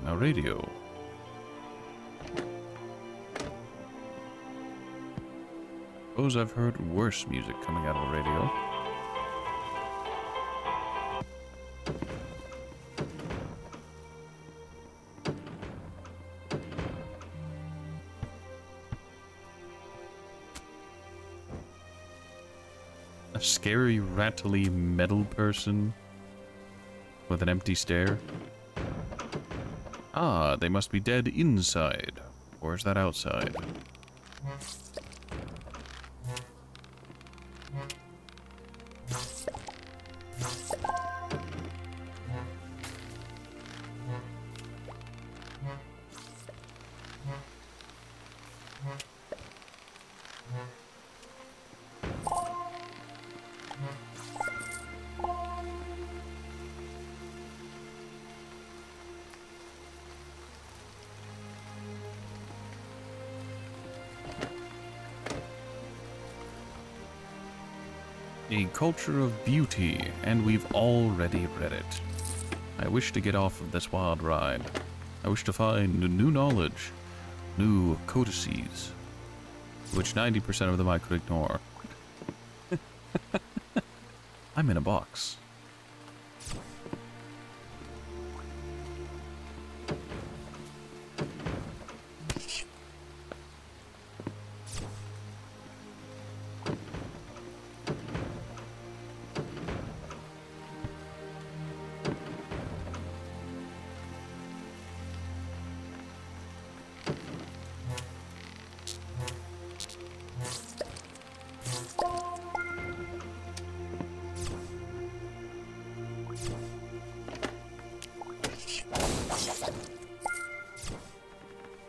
A radio. Suppose I've heard worse music coming out of a radio. A scary, rattly metal person with an empty stare. Ah, they must be dead inside. Or is that outside? A Culture of Beauty, and we've already read it. I wish to get off of this wild ride. I wish to find new knowledge, new codices, which 90% of them I could ignore. I'm in a box.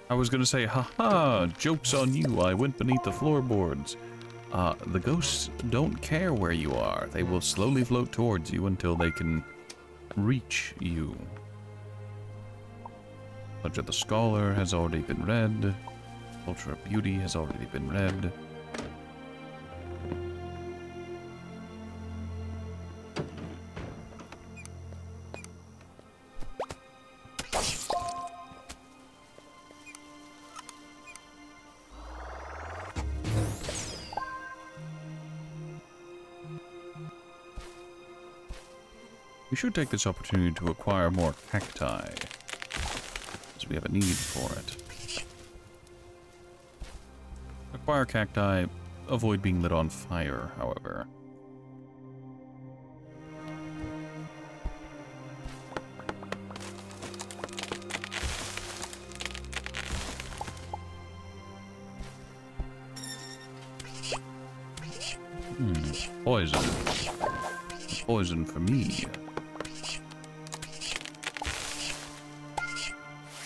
I was gonna say, haha, joke's on you, I went beneath the floorboards. The ghosts don't care where you are. They will slowly float towards you until they can reach you. Legend of the Scholar has already been read. Culture of Beauty has already been read. We should take this opportunity to acquire more cacti, as we have a need for it. Acquire cacti, avoid being lit on fire, however. Poison. Poison for me.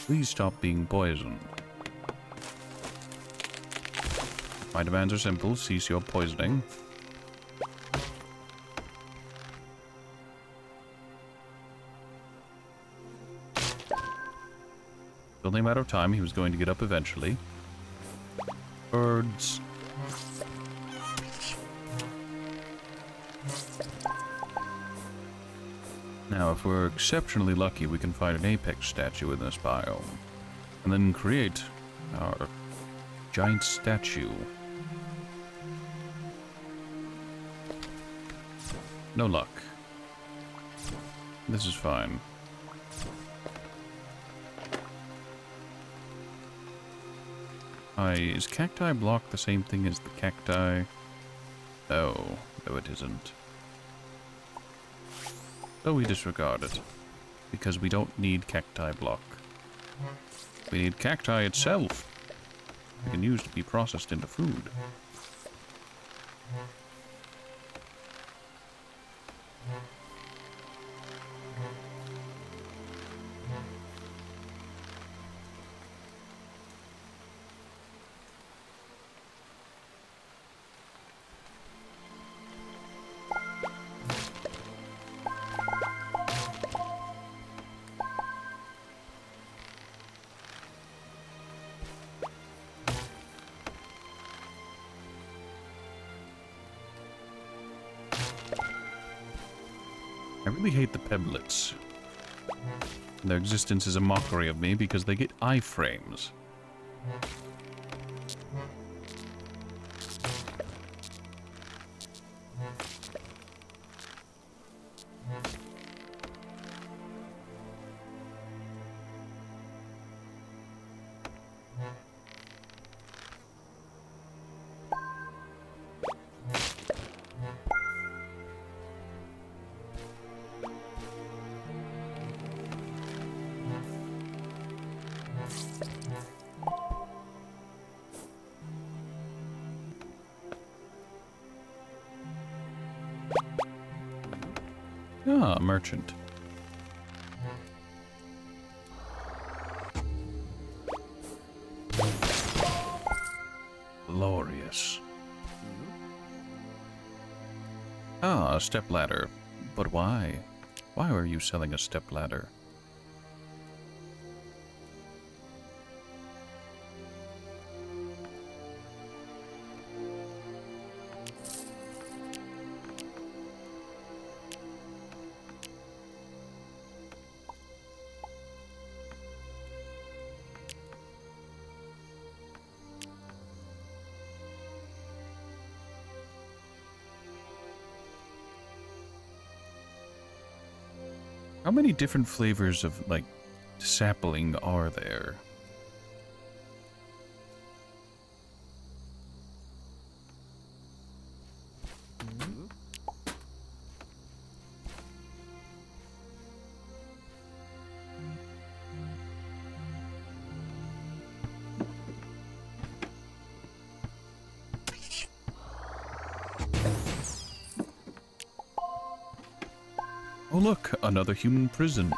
Please stop being poisoned. My demands are simple. Cease your poisoning. It's only a matter of time. He was going to get up eventually. Birds. Now, if we're exceptionally lucky, we can find an apex statue in this biome, and then create our giant statue. No luck. Is cacti block the same thing as the cacti? No, no it isn't. So we disregard it, because we don't need cacti block. We need cacti itself. We can use to be processed into food. I really hate the peblets. Their existence is a mockery of me because they get iframes. Ah, merchant. Glorious. Ah, a stepladder. But why? Why are you selling a stepladder? How many different flavors of, like, sapling are there? Oh look, another human prison.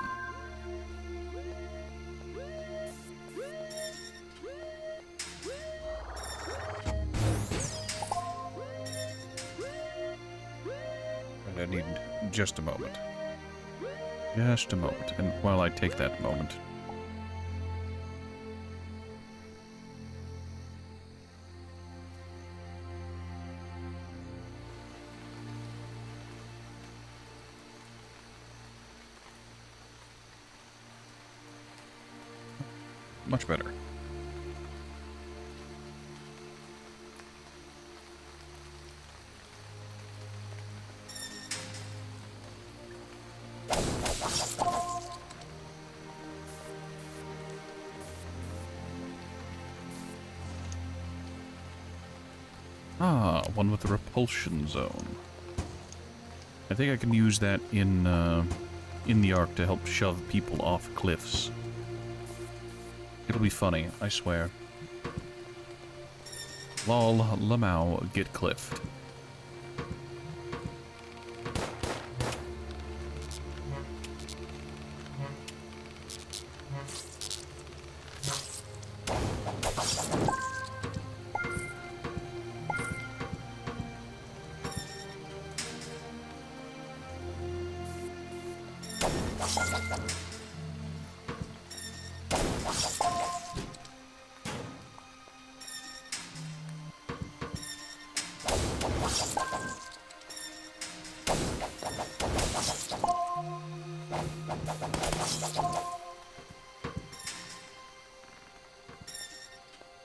And I need just a moment. Just a moment. And while I take that moment... Much better. Ah, one with the repulsion zone. I think I can use that in the Ark to help shove people off cliffs. It'll be funny, I swear. Lol, Lamau, get cliffed.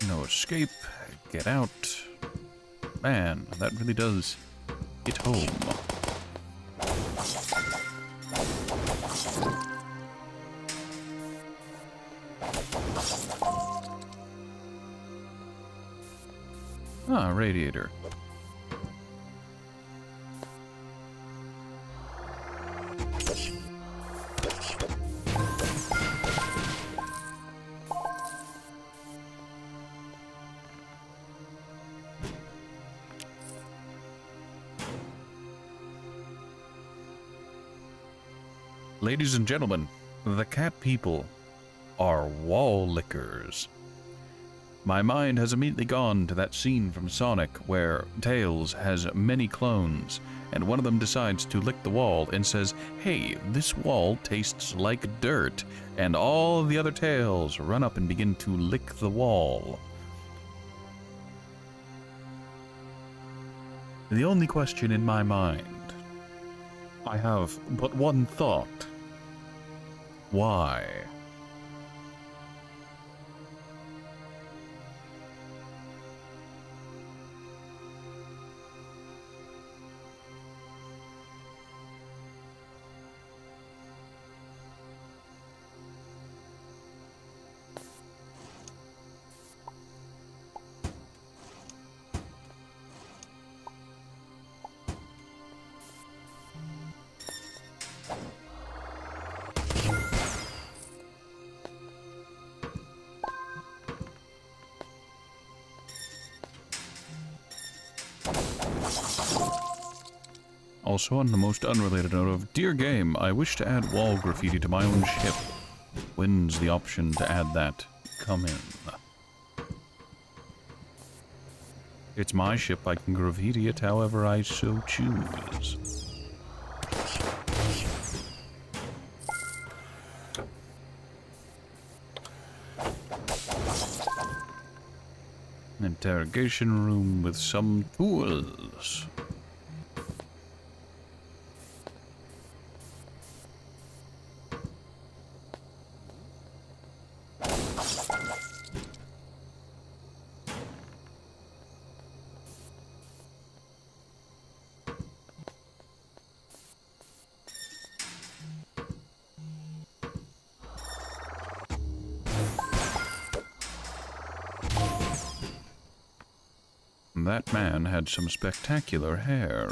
No escape. Get out. Man, that really does hit home. Ah, radiator. Ladies and gentlemen, the cat people are wall lickers. My mind has immediately gone to that scene from Sonic where Tails has many clones, and one of them decides to lick the wall and says, "Hey, this wall tastes like dirt," and all the other Tails run up and begin to lick the wall. The only question in my mind, I have but one thought. Why? Also, on the most unrelated note of, dear game, I wish to add wall graffiti to my own ship. When's the option to add that come in? It's my ship, I can graffiti it however I so choose. An interrogation room with some tools. That man had some spectacular hair.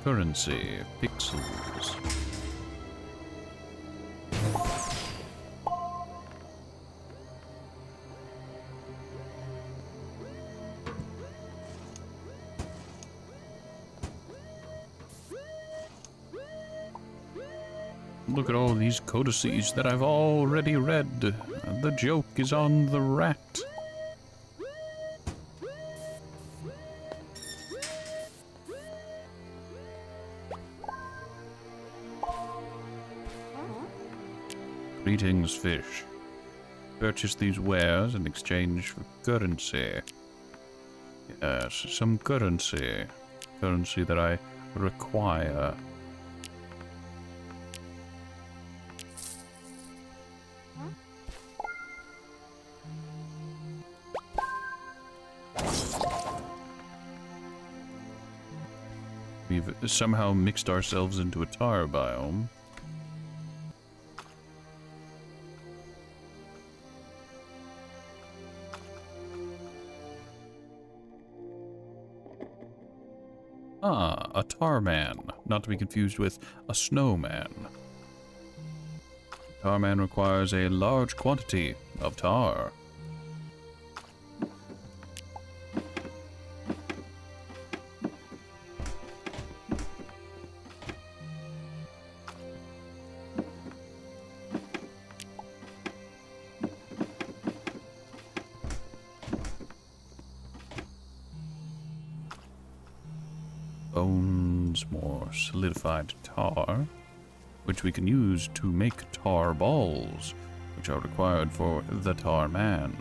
Currency, pixels. Look at all these codices that I've already read. The joke is on the rat. Greetings, fish. Purchase these wares in exchange for currency. Yes, some currency. Currency that I require. We've somehow mixed ourselves into a tar biome. Ah, a tar man, not to be confused with a snowman. Tar man requires a large quantity of tar. Bones, more solidified tar, which we can use to make tar balls, which are required for the Tarman.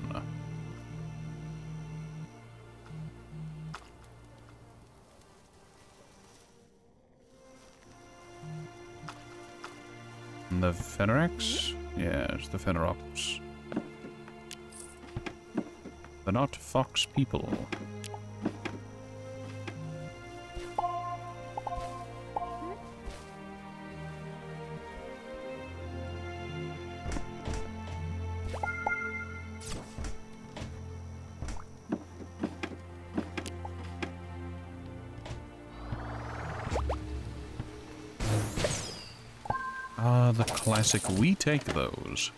The Fenrex? Yes, the Fenrox. They're not fox people. Ah, the classic. We take those.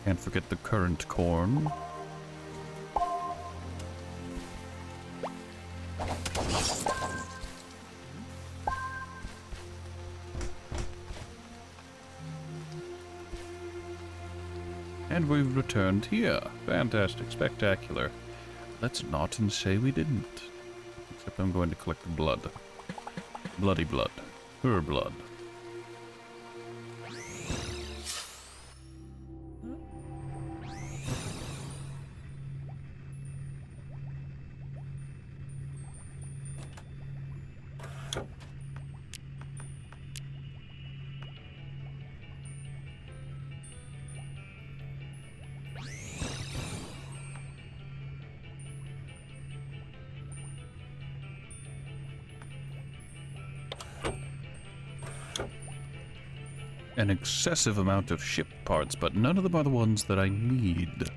Can't forget the currant corn. And we've returned here. Fantastic, spectacular. Let's not and say we didn't. Except I'm going to collect blood. Bloody blood. Her blood. An excessive amount of ship parts, but none of them are the ones that I need.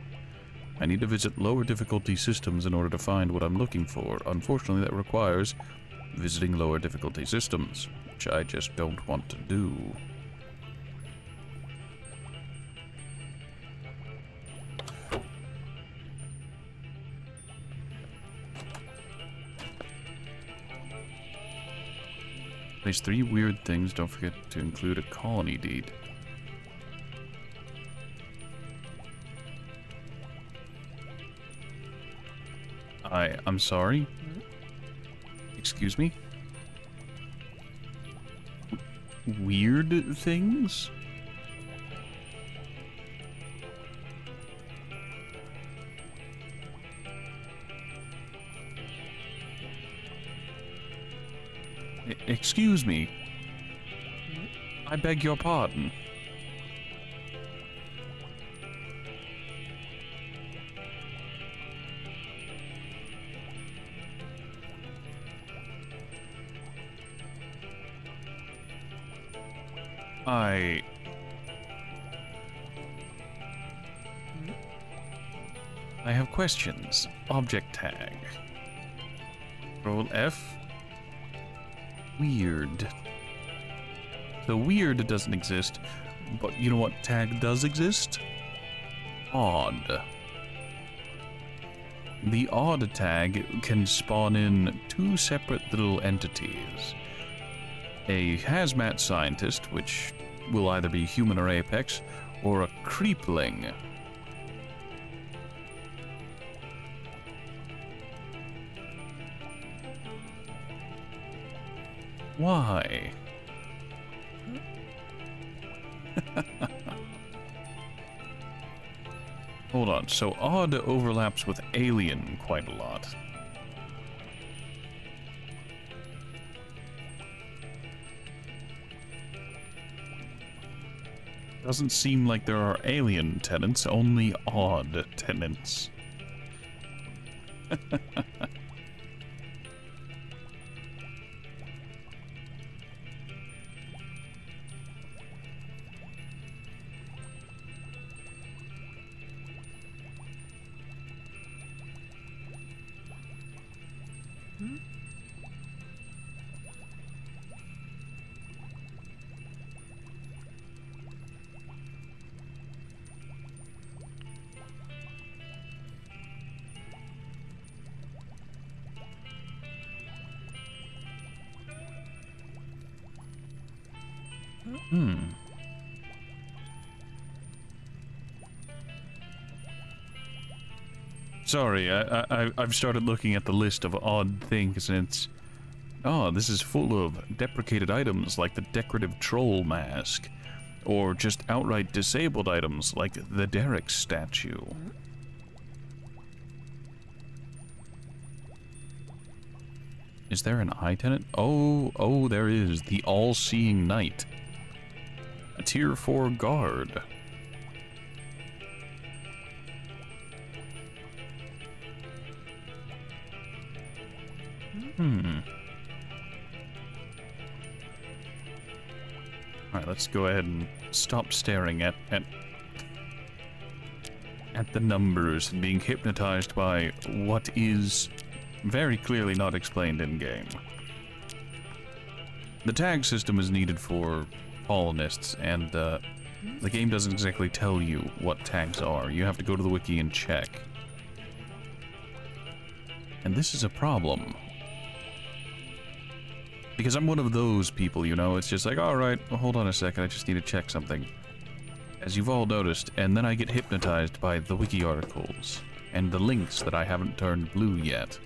I need to visit lower difficulty systems in order to find what I'm looking for. Unfortunately, that requires visiting lower difficulty systems, which I just don't want to do. Place 3 weird things. Don't forget to include a colony deed. I'm sorry? Excuse me? Weird things? Excuse me. I beg your pardon. I have questions. Object tag. Roll F. Weird. So weird doesn't exist, but you know what tag does exist? Odd. The odd tag can spawn in 2 separate little entities. A hazmat scientist, which will either be human or apex, or a creepling. Why? Hold on, so odd overlaps with alien quite a lot. Doesn't seem like there are alien tenants, only odd tenants. Sorry, I've started looking at the list of odd things, and it's... Oh, this is full of deprecated items like the decorative troll mask, or just outright disabled items like the Derek statue. Is there an eye tenant? Oh, there is. The all-seeing knight. A tier 4 guard. Alright, let's go ahead and stop staring at the numbers and being hypnotized by what is very clearly not explained in-game. The tag system is needed for colonists, and the game doesn't exactly tell you what tags are. You have to go to the wiki and check. And this is a problem. Because I'm one of those people, you know, it's just like, alright, well, hold on a second, I just need to check something. As you've all noticed, and then I get hypnotized by the wiki articles, and the links that I haven't turned blue yet.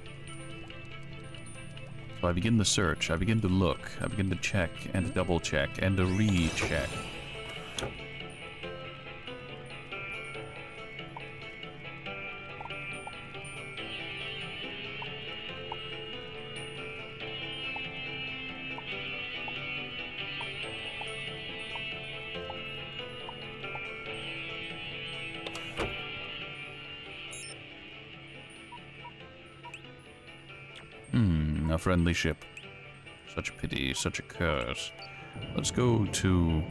So I begin the search, I begin to look, I begin to check, and double check, and to recheck. A friendly ship. Such a pity, such a curse. Let's go to...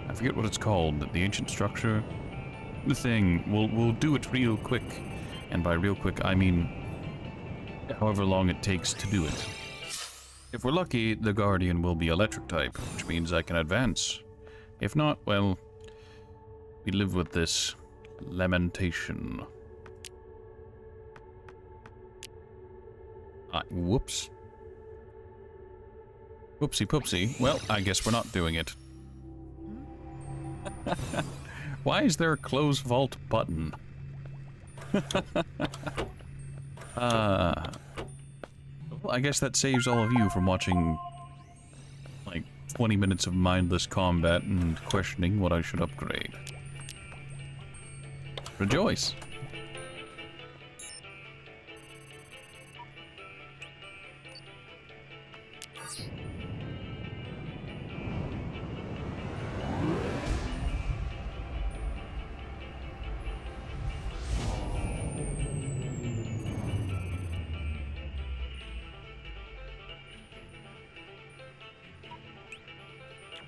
I forget what it's called, the ancient structure? The thing. We'll do it real quick. And by real quick, I mean however long it takes to do it. If we're lucky, the Guardian will be electric type, which means I can advance. If not, well, we live with this lamentation. Whoops. Whoopsie poopsie. Well, I guess we're not doing it. Why is there a close vault button? Well, I guess that saves all of you from watching like 20 minutes of mindless combat and questioning what I should upgrade. Rejoice!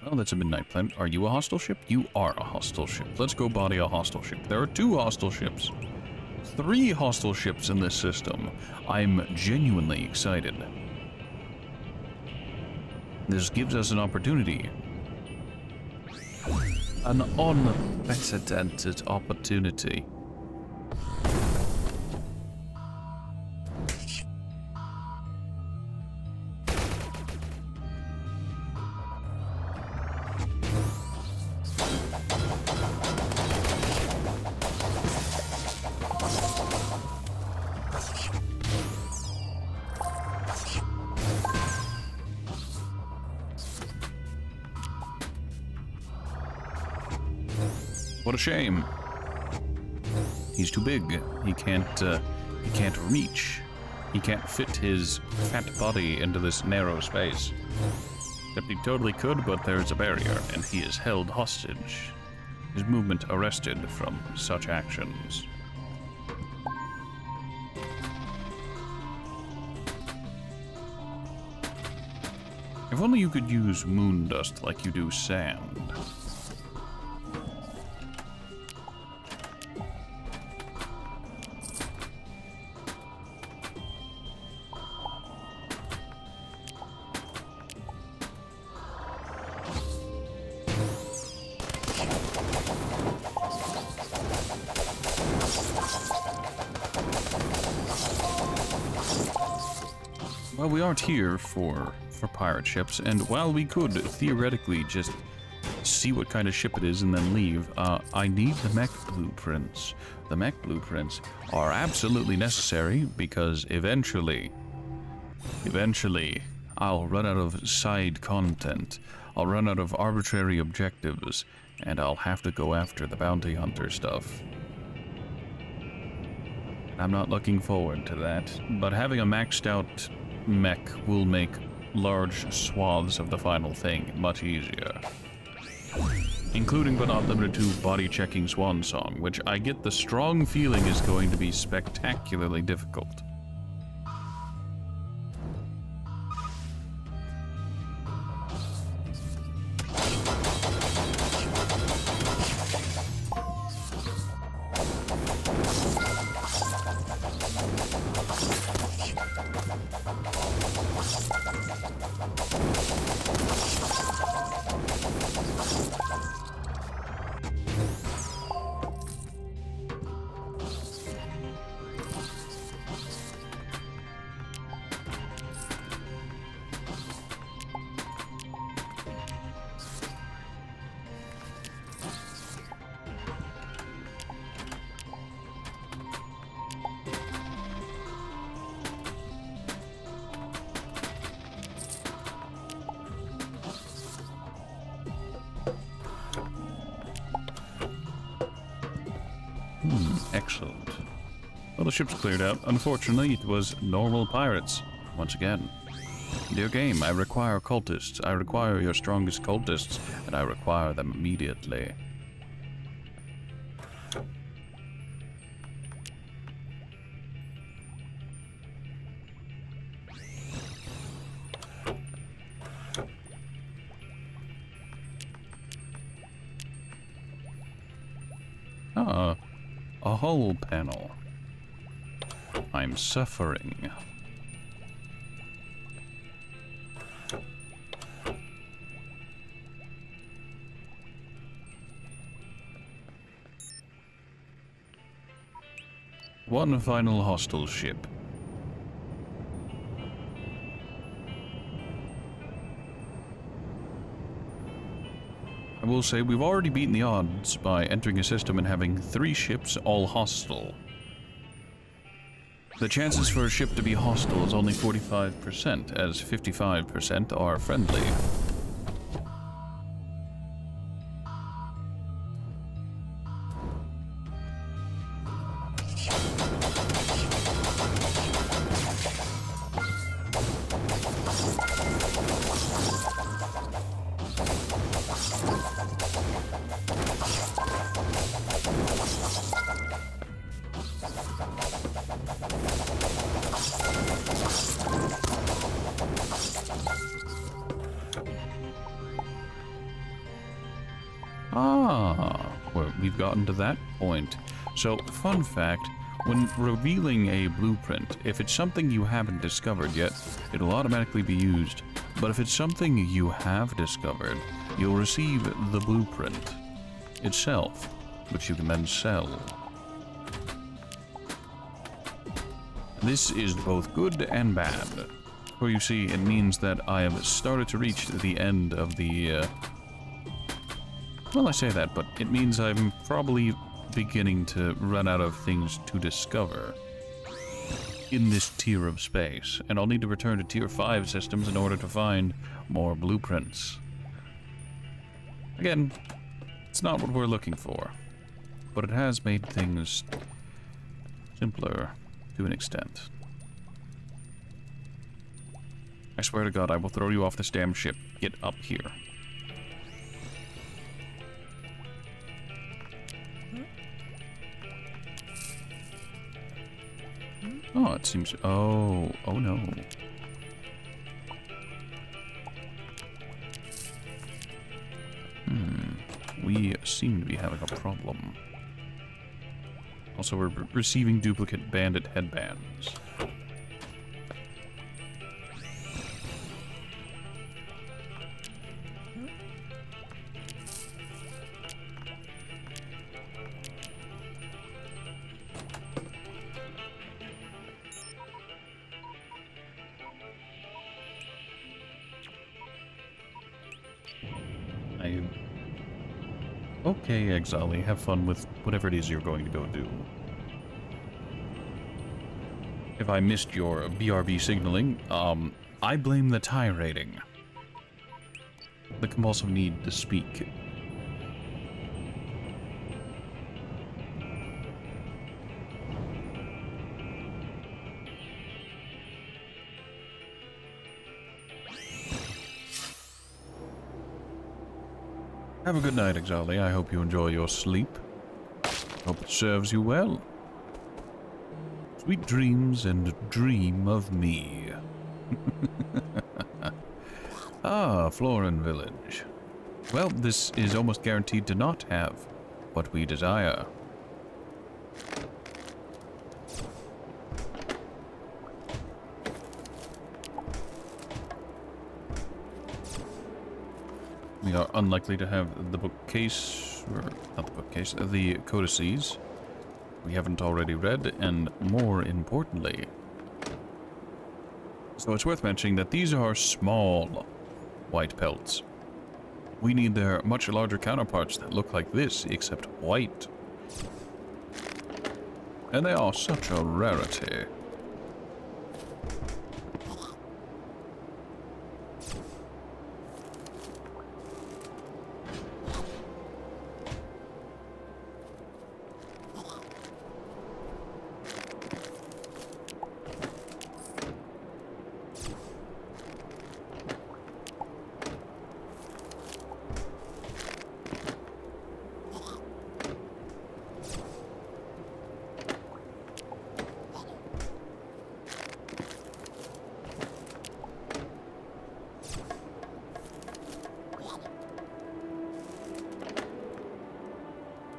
Oh, that's a midnight planet. Are you a hostile ship? You are a hostile ship. Let's go body a hostile ship. There are 2 hostile ships. 3 hostile ships in this system. I'm genuinely excited. This gives us an opportunity. An unprecedented opportunity. What a shame. He's too big. He can't reach. He can't fit his fat body into this narrow space. Except he totally could, but there's a barrier, and he is held hostage. His movement arrested from such actions. If only you could use moon dust like you do sand. We aren't here for pirate ships, and while we could theoretically just see what kind of ship it is and then leave. I need the mech blueprints. The mech blueprints are absolutely necessary because eventually, I'll run out of side content. I'll run out of arbitrary objectives, and I'll have to go after the bounty hunter stuff. I'm not looking forward to that, but having a maxed out mech will make large swaths of the final thing much easier. Including but not limited to body checking Swan Song, which I get the strong feeling is going to be spectacularly difficult. Excellent. Well, the ship's cleared out. Unfortunately, it was normal pirates. Once again. Dear game, I require cultists. I require your strongest cultists, and I require them immediately. Ah, a hull panel. I'm suffering. One final hostile ship. I will say we've already beaten the odds by entering a system and having 3 ships all hostile. The chances for a ship to be hostile is only 45%, as 55% are friendly. Well, we've gotten to that point. So, fun fact, when revealing a blueprint, if it's something you haven't discovered yet, it'll automatically be used. But if it's something you have discovered, you'll receive the blueprint itself, which you can then sell. This is both good and bad. For you see, it means that I have started to reach the end of the, well, I say that, but it means I'm probably beginning to run out of things to discover in this tier of space, and I'll need to return to tier 5 systems in order to find more blueprints. Again, it's not what we're looking for, but it has made things simpler to an extent. I swear to God, I will throw you off this damn ship. Get up here. Oh, it seems... Oh no. We seem to be having a problem. Also, we're receiving duplicate bandit headbands. Okay, Exali, have fun with whatever it is you're going to go do. If I missed your BRB signaling, I blame the tie rating. The compulsive need to speak. Have a good night, Exali. I hope you enjoy your sleep. Hope it serves you well. Sweet dreams and dream of me. Ah, Florin Village. Well, this is almost guaranteed to not have what we desire. We are unlikely to have the bookcase, or not the bookcase, the codices we haven't already read, and more importantly. So it's worth mentioning that these are small white pelts. We need their much larger counterparts that look like this, except white. And they are such a rarity.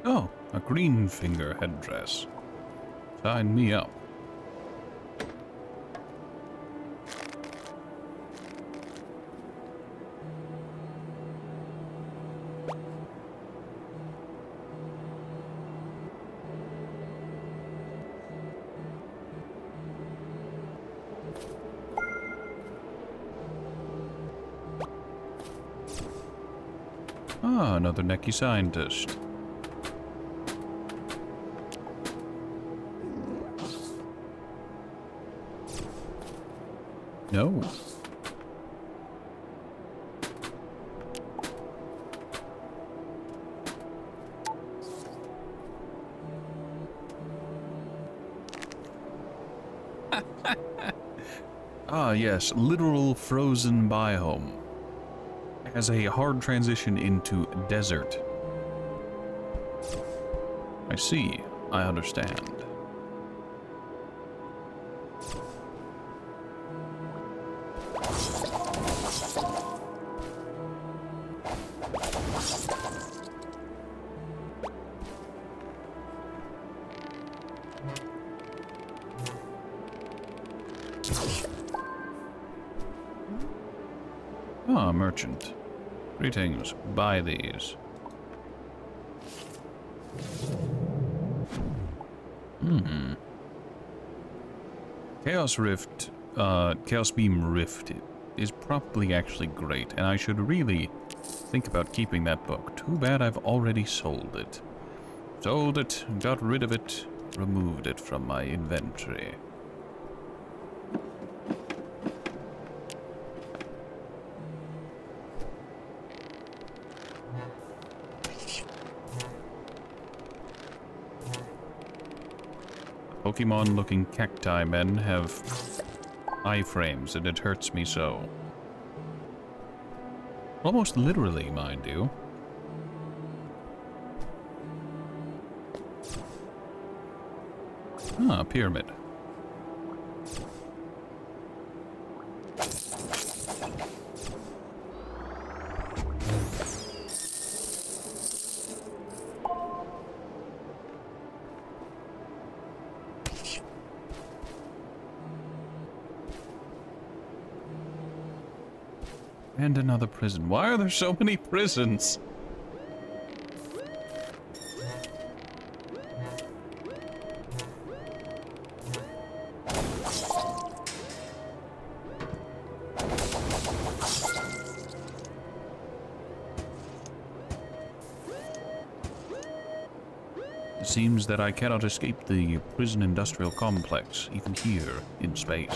Oh, a green finger headdress. Sign me up. Ah, another necky scientist. No. Ah, yes, literal frozen biome. As a hard transition into desert. I see. I understand. Ah, merchant. Greetings. Buy these. Chaos Beam Rift is probably actually great, and I should really think about keeping that book. Too bad I've already sold it. Sold it, got rid of it, removed it from my inventory. Pokemon-looking cacti men have iframes, and it hurts me so. Almost literally, mind you. Ah, a pyramid. And another prison. Why are there so many prisons? seems that I cannot escape the prison industrial complex, even here in space.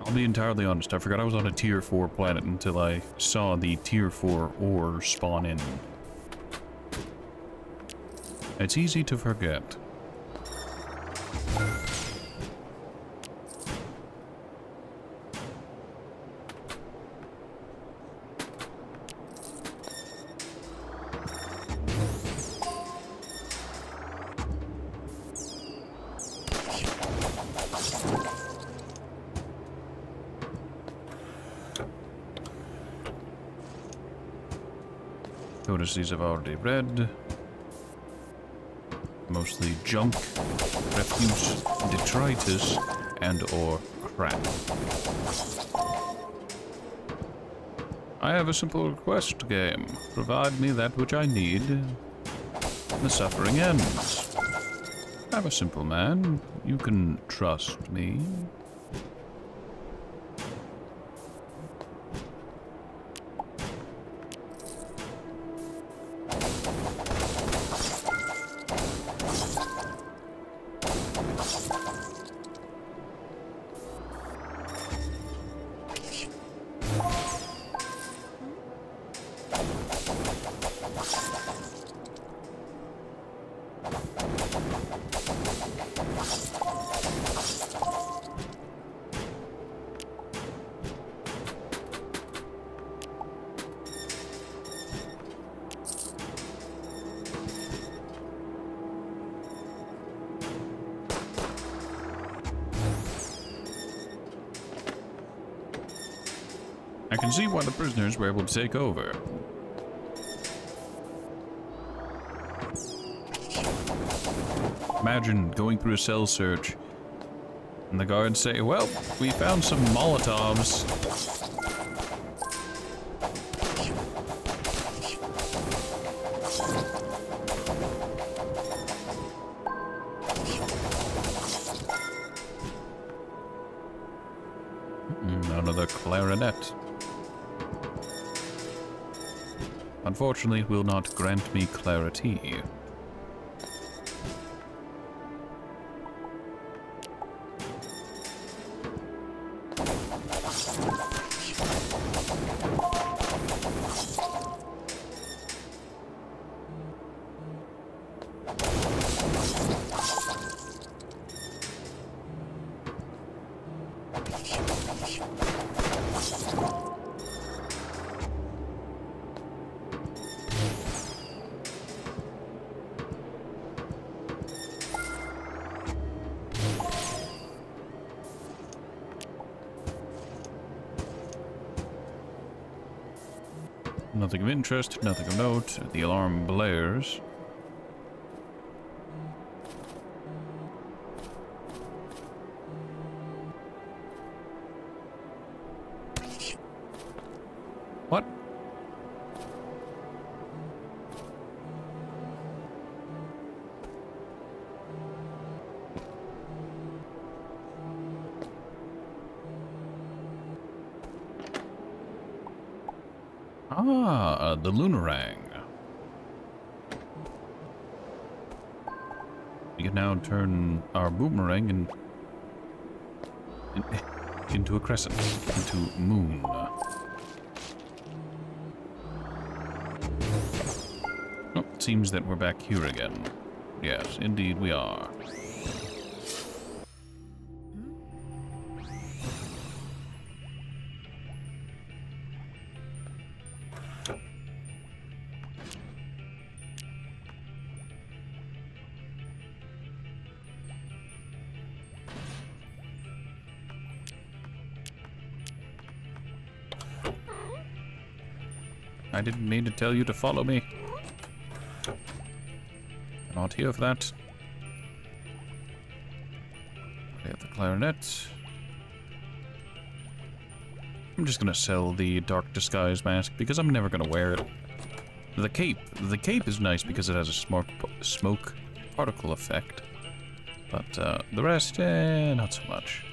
I'll be entirely honest, I forgot I was on a tier 4 planet until I saw the tier 4 ore spawn in. It's easy to forget. Codices I've already read. Mostly junk, refuse, detritus, and or crap. I have a simple request, game. Provide me that which I need. The suffering ends. I'm a simple man. You can trust me. I can see why the prisoners were able to take over. Imagine going through a cell search and the guards say, well, we found some Molotovs. Another clarinet. Unfortunately, it will not grant me clarity. Nothing of interest, nothing of note. The alarm blares. What? Ah, the Lunarang. We can now turn our boomerang into a crescent, into moon. Oh, it seems that we're back here again. Yes, indeed we are. I didn't mean to tell you to follow me. I'm not here for that. I have the clarinet. I'm just gonna sell the dark disguise mask because I'm never gonna wear it. The cape is nice because it has a smoke particle effect. But the rest, not so much.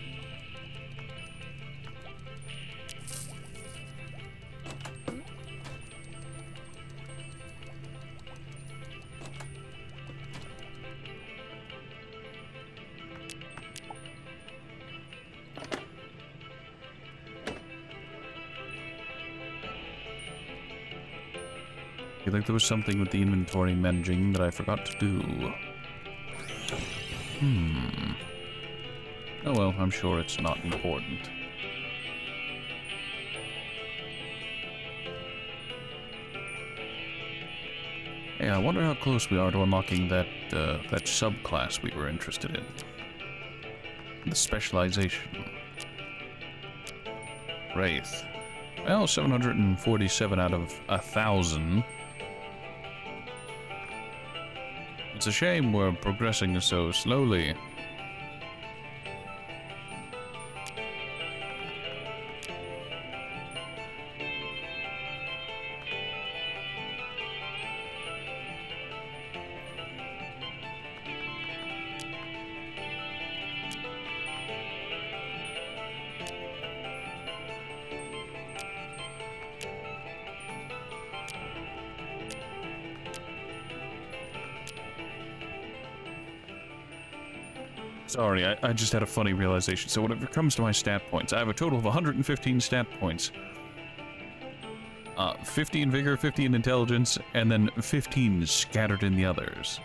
I feel like there was something with the inventory managing that I forgot to do. Oh well, I'm sure it's not important. Hey, I wonder how close we are to unlocking that that subclass we were interested in. The specialization. Wraith. Well, 747 out of 1,000. It's a shame we're progressing so slowly. Sorry, I just had a funny realization. So whenever it comes to my stat points, I have a total of 115 stat points. 50 in vigor, 50 in intelligence, and then 15 scattered in the others.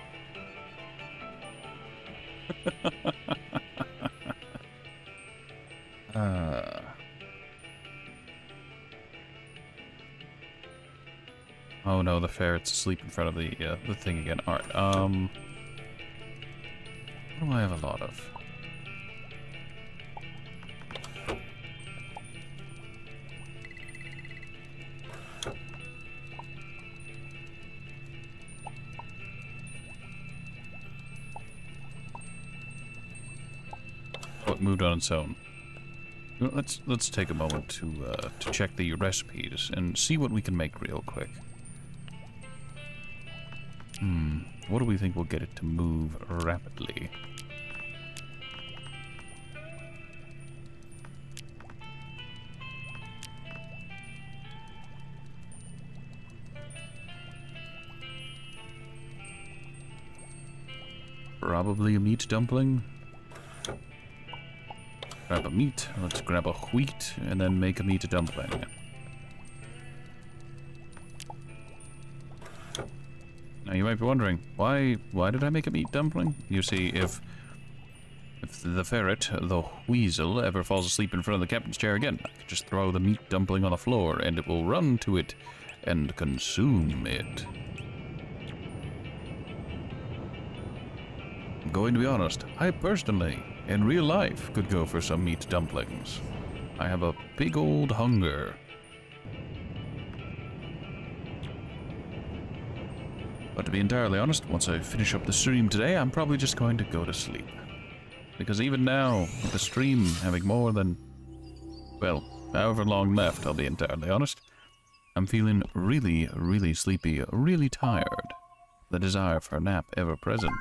Oh no, the ferret's asleep in front of the thing again. Alright, what do I have a lot of? Oh, it moved on its own. You know, let's take a moment to check the recipes and see what we can make real quick. What do we think will get it to move rapidly? Probably a meat dumpling. Grab a meat, let's grab a wheat, and then make a meat dumpling. Now you might be wondering, why did I make a meat dumpling? You see, if the ferret, the weasel, ever falls asleep in front of the captain's chair again, I can just throw the meat dumpling on the floor, and it will run to it and consume it. I'm going to be honest, I personally, in real life, could go for some meat dumplings. I have a big old hunger. But to be entirely honest, once I finish up the stream today, I'm probably just going to go to sleep. Because even now, with the stream having more than, well, however long left, I'll be entirely honest, I'm feeling really, really sleepy, really tired. The desire for a nap ever present.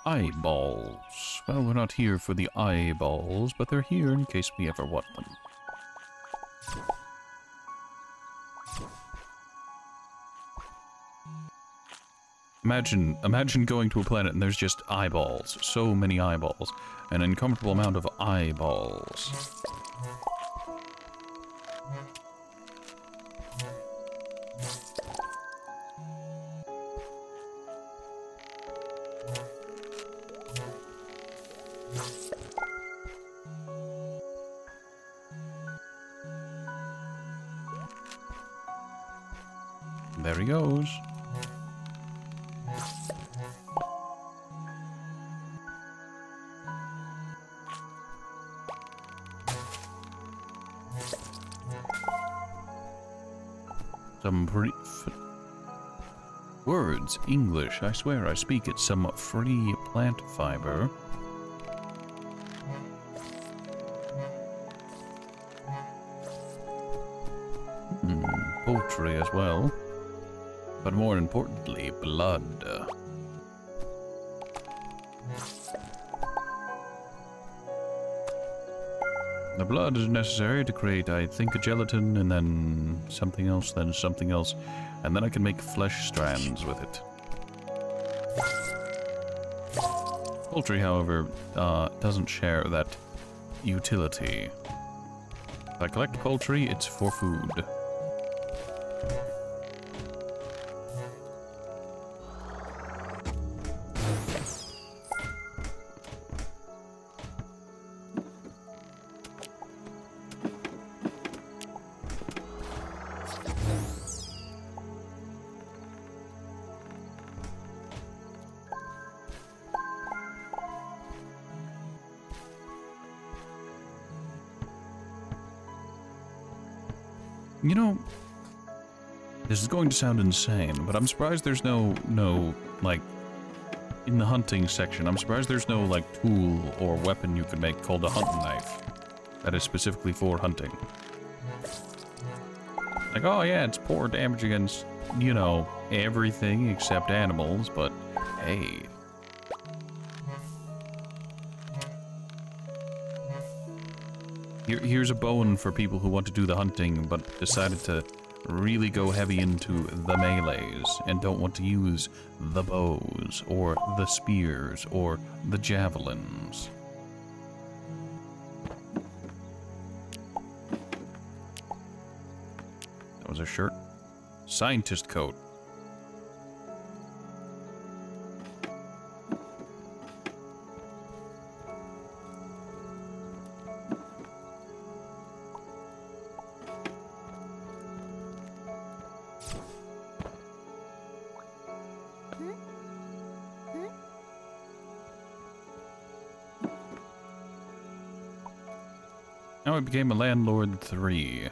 Eyeballs. Well, we're not here for the eyeballs, but they're here in case we ever want them. Imagine going to a planet and there's just eyeballs. So many eyeballs. An uncomfortable amount of eyeballs. goes. Some pretty... words, English, I swear I speak it. Some free plant fiber. Poultry as well. But more importantly, blood. The blood is necessary to create, I think, a gelatin, and then something else, and then I can make flesh strands with it. Poultry, however, doesn't share that utility. If I collect poultry, it's for food. You know, this is going to sound insane, but I'm surprised there's no, like, in the hunting section, I'm surprised there's no, like, tool or weapon you can make called a hunting knife that is specifically for hunting. Like, oh yeah, it's poor damage against, you know, everything except animals, but hey. Here's a bone for people who want to do the hunting, but decided to really go heavy into the melees and don't want to use the bows, or the spears, or the javelins. That was a shirt. Scientist coat. How I Became a Landlord 3.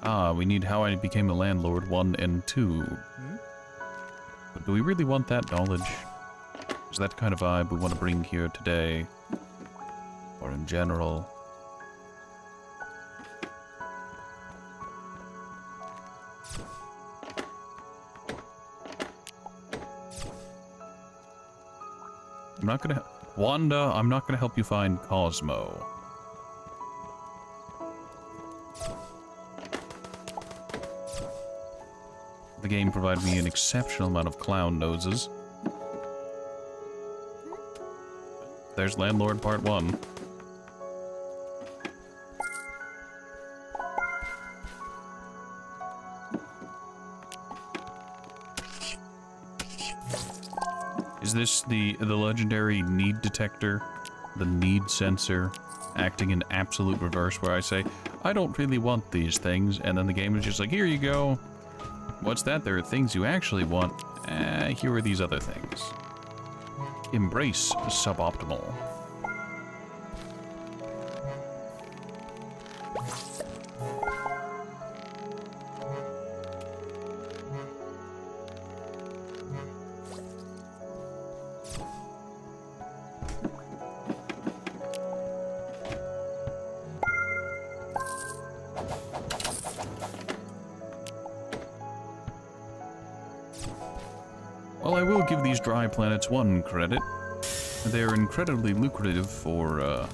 Ah, we need How I Became a Landlord 1 and 2. But do we really want that knowledge? Is that the kind of vibe we want to bring here today? Or in general? I'm not gonna... Wanda, I'm not gonna help you find Cosmo. The game provided me an exceptional amount of clown noses. There's Landlord Part 1. Is this the legendary need detector? The need sensor acting in absolute reverse, where I say, I don't really want these things, and then the game is just like, here you go. What's that? There are things you actually want. Here are these other things. Embrace suboptimal. Well, I will give these dry planets one credit. They're incredibly lucrative for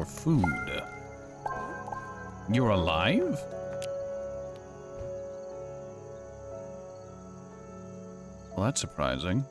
food. You're alive? Well, that's surprising.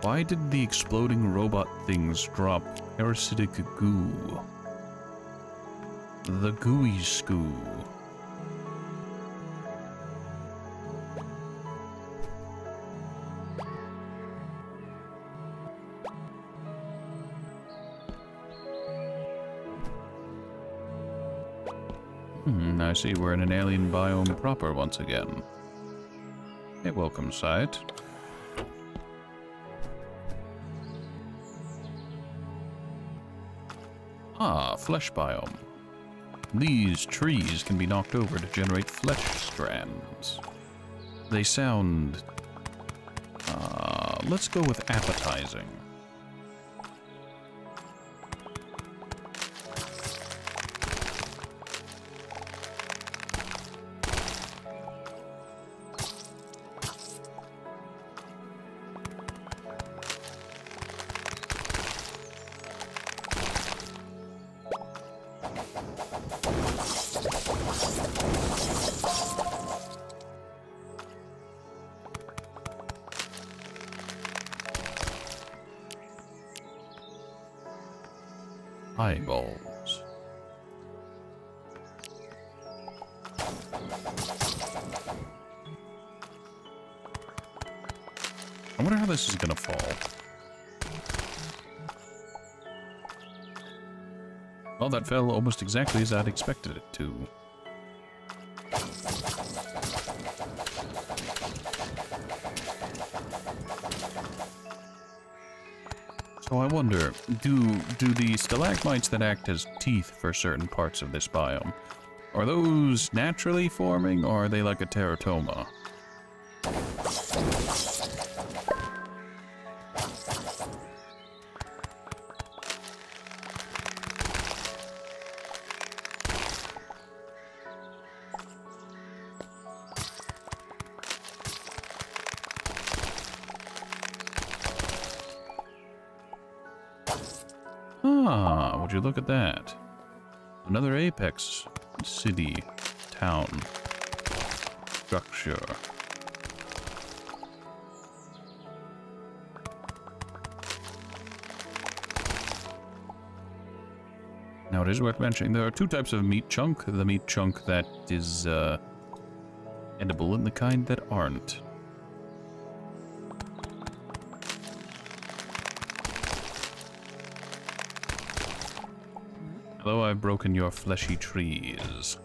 Why did the exploding robot things drop parasitic goo? The gooey scoo. I see we're in an alien biome proper once again. A welcome sight. Ah, flesh biome. These trees can be knocked over to generate flesh strands. They sound... let's go with appetizing. Eyeballs. I wonder how this is gonna fall. Well, that fell almost exactly as I'd expected it to. So I wonder, do the stalagmites that act as teeth for certain parts of this biome, are those naturally forming, or are they like a teratoma? Ah, would you look at that? Another apex city, town, structure. Now it is worth mentioning there are two types of meat chunk. The meat chunk that is edible and the kind that aren't. Hello, I've broken your fleshy trees.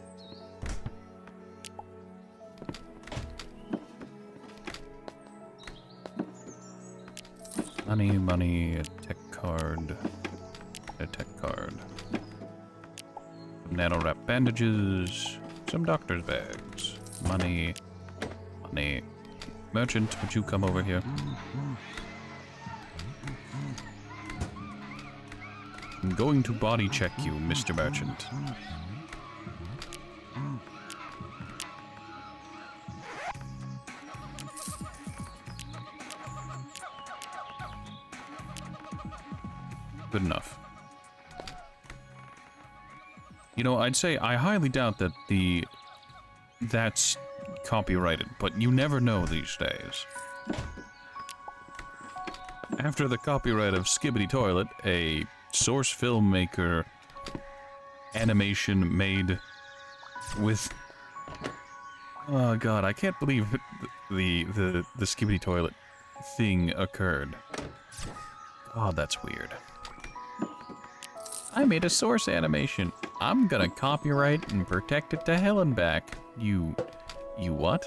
Money, a tech card, some nano wrap bandages, some doctor's bags, money. Merchant, would you come over here? I'm going to body check you, Mr. Merchant. Good enough. You know, I'd say I highly doubt that that's copyrighted, but you never know these days. After the copyright of Skibbity Toilet, a source filmmaker animation made with... Oh god, I can't believe the Skibbity Toilet thing occurred. God, that's weird. I made a source animation. I'm gonna copyright and protect it to hell and back. You what?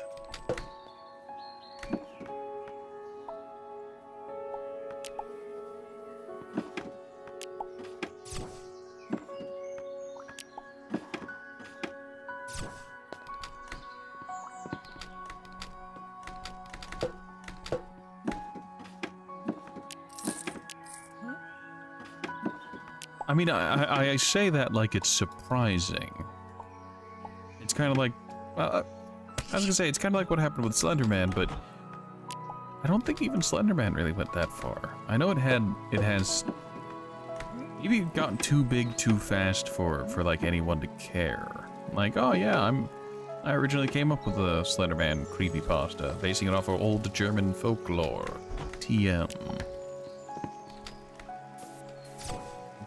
I mean, I say that like it's surprising. It's kind of like, I was gonna say, it's kind of like what happened with Slender Man, but I don't think even Slender Man really went that far. I know it has, maybe gotten too big too fast for like anyone to care. Like, oh yeah, I originally came up with a Slender Man creepypasta, basing it off of old German folklore. TM.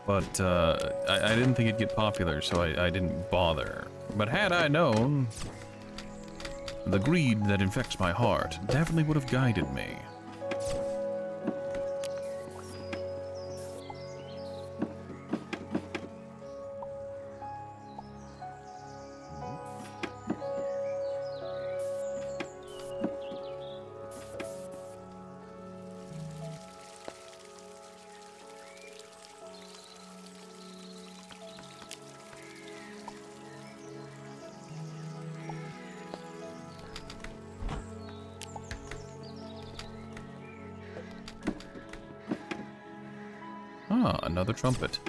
But I didn't think it'd get popular, so I didn't bother. But had I known, the greed that infects my heart definitely would have guided me. Ah, another trumpet.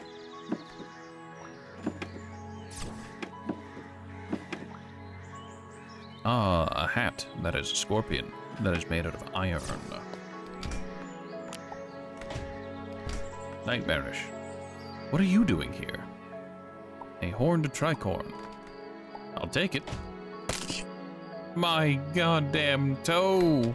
Ah, a hat. That is a scorpion. That is made out of iron. Nightmarish. What are you doing here? A horned tricorn. I'll take it. My goddamn toe!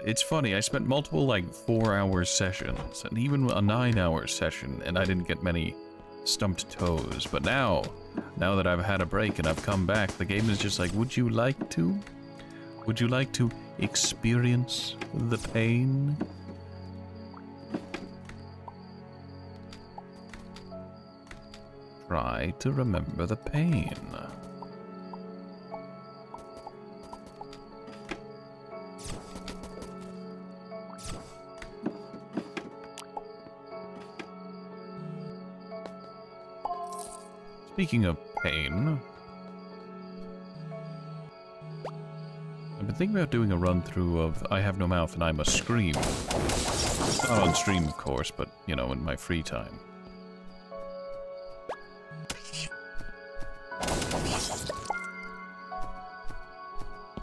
It's funny, I spent multiple, like, 4-hour sessions, and even a 9-hour session, and I didn't get many stumped toes. But now that I've had a break and I've come back, the game is just like, would you like to? Would you like to experience the pain? Try to remember the pain. Speaking of pain, I've been thinking about doing a run-through of I Have No Mouth and I Must Scream. Not on stream, of course, but, you know, in my free time.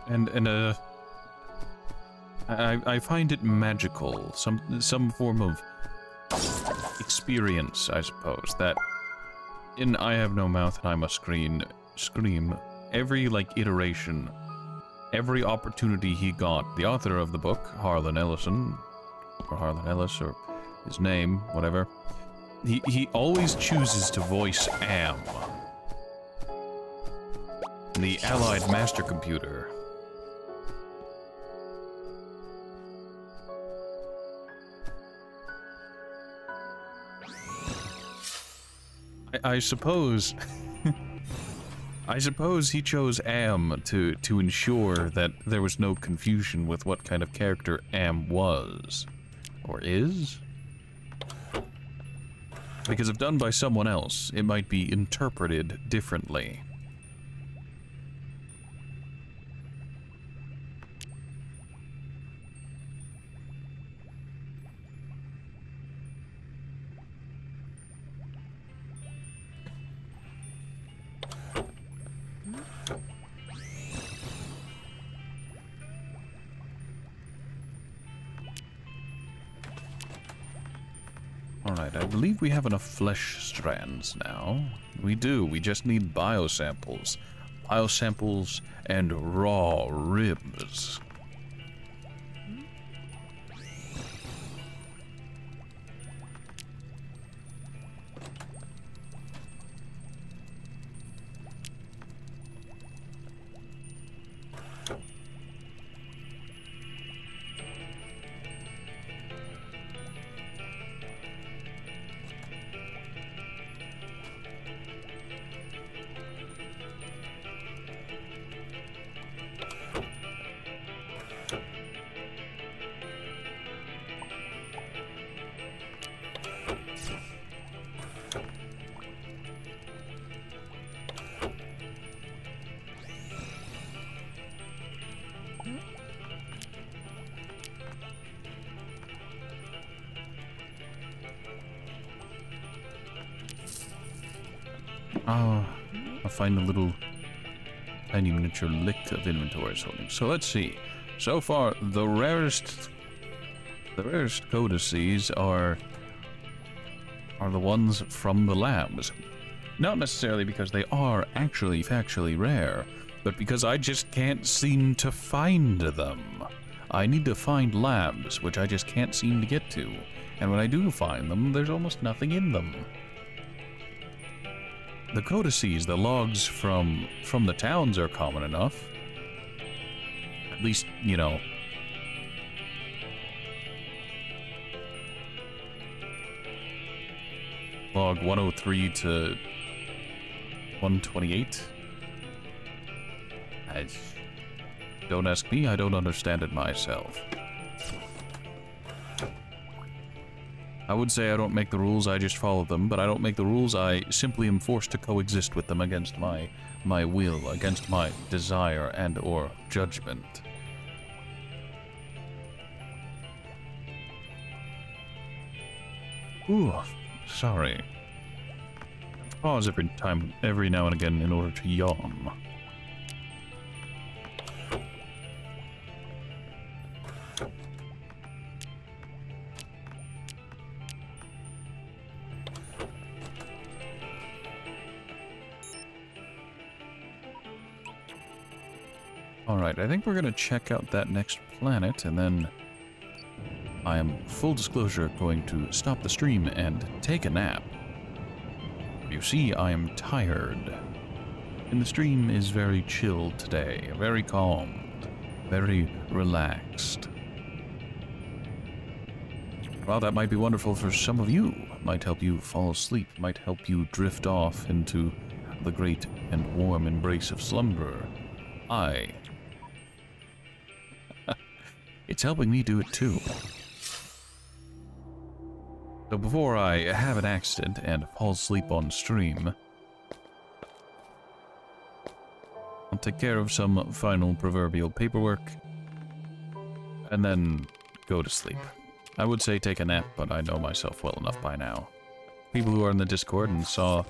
And I find it magical, some form of experience, I suppose, that in I Have No Mouth and I Must Scream, every, like, iteration, every opportunity he got, the author of the book, Harlan Ellison, or Harlan Ellis, or his name, whatever, he always chooses to voice Am, the Allied Master Computer. I suppose he chose Am to ensure that there was no confusion with what kind of character Am was. Or is? Because if done by someone else, it might be interpreted differently. Alright, I believe we have enough flesh strands now. We do, we just need biosamples. Biosamples and raw ribs. Oh, I'll find a little tiny miniature lick of inventory holding. So let's see. So far, the rarest codices are the ones from the labs. Not necessarily because they are actually factually rare, but because I just can't seem to find them. I need to find labs, which I just can't seem to get to. And when I do find them, there's almost nothing in them. The codices, the logs from the towns are common enough. At least, you know. Log 103 to 128. Don't ask me, I don't understand it myself. I would say I don't make the rules, I just follow them, but I don't make the rules, I simply am forced to coexist with them against my will, against my desire and or judgment. Ooh, sorry. Pause every now and again in order to yawn. Alright, I think we're gonna check out that next planet, and then I am, full disclosure, going to stop the stream and take a nap. You see, I am tired. And the stream is very chilled today, very calmed, very relaxed. While that might be wonderful for some of you, might help you fall asleep, might help you drift off into the great and warm embrace of slumber, it's helping me do it too. So before I have an accident and fall asleep on stream, I'll take care of some final proverbial paperwork and then go to sleep. I would say take a nap, but I know myself well enough by now. People who are in the Discord and saw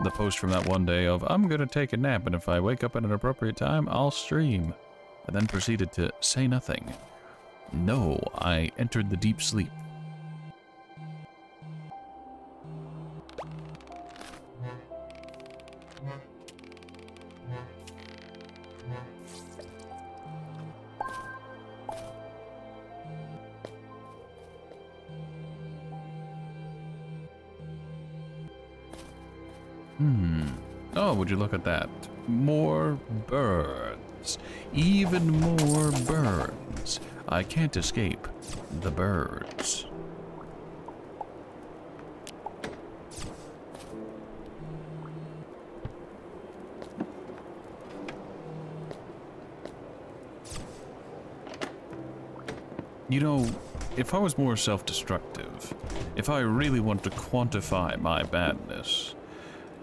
the post from that one day of, I'm gonna take a nap, and if I wake up at an appropriate time, I'll stream. And then proceeded to say nothing. No, I entered the deep sleep. Oh, would you look at that? More birds. Even more birds. I can't escape the birds. You know, if I was more self-destructive, if I really want to quantify my badness,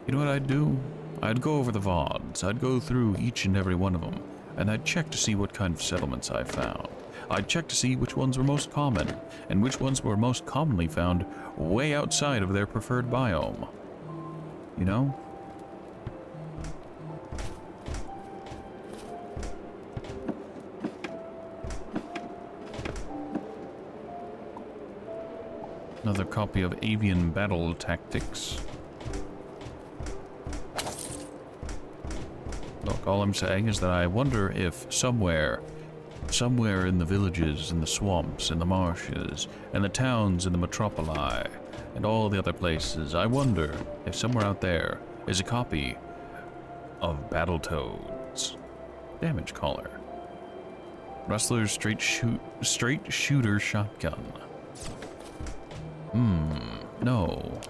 you know what I'd do? I'd go over the VODs, I'd go through each and every one of them, and I'd check to see what kind of settlements I found. I'd check to see which ones were most common, and which ones were most commonly found way outside of their preferred biome. You know? Another copy of Avian Battle Tactics. Look, all I'm saying is that I wonder if somewhere in the villages, in the swamps, in the marshes, and the towns, in the metropoli, and all the other places, I wonder if somewhere out there is a copy of Battletoads. Damage Caller. Rustler's straight shooter shotgun. No.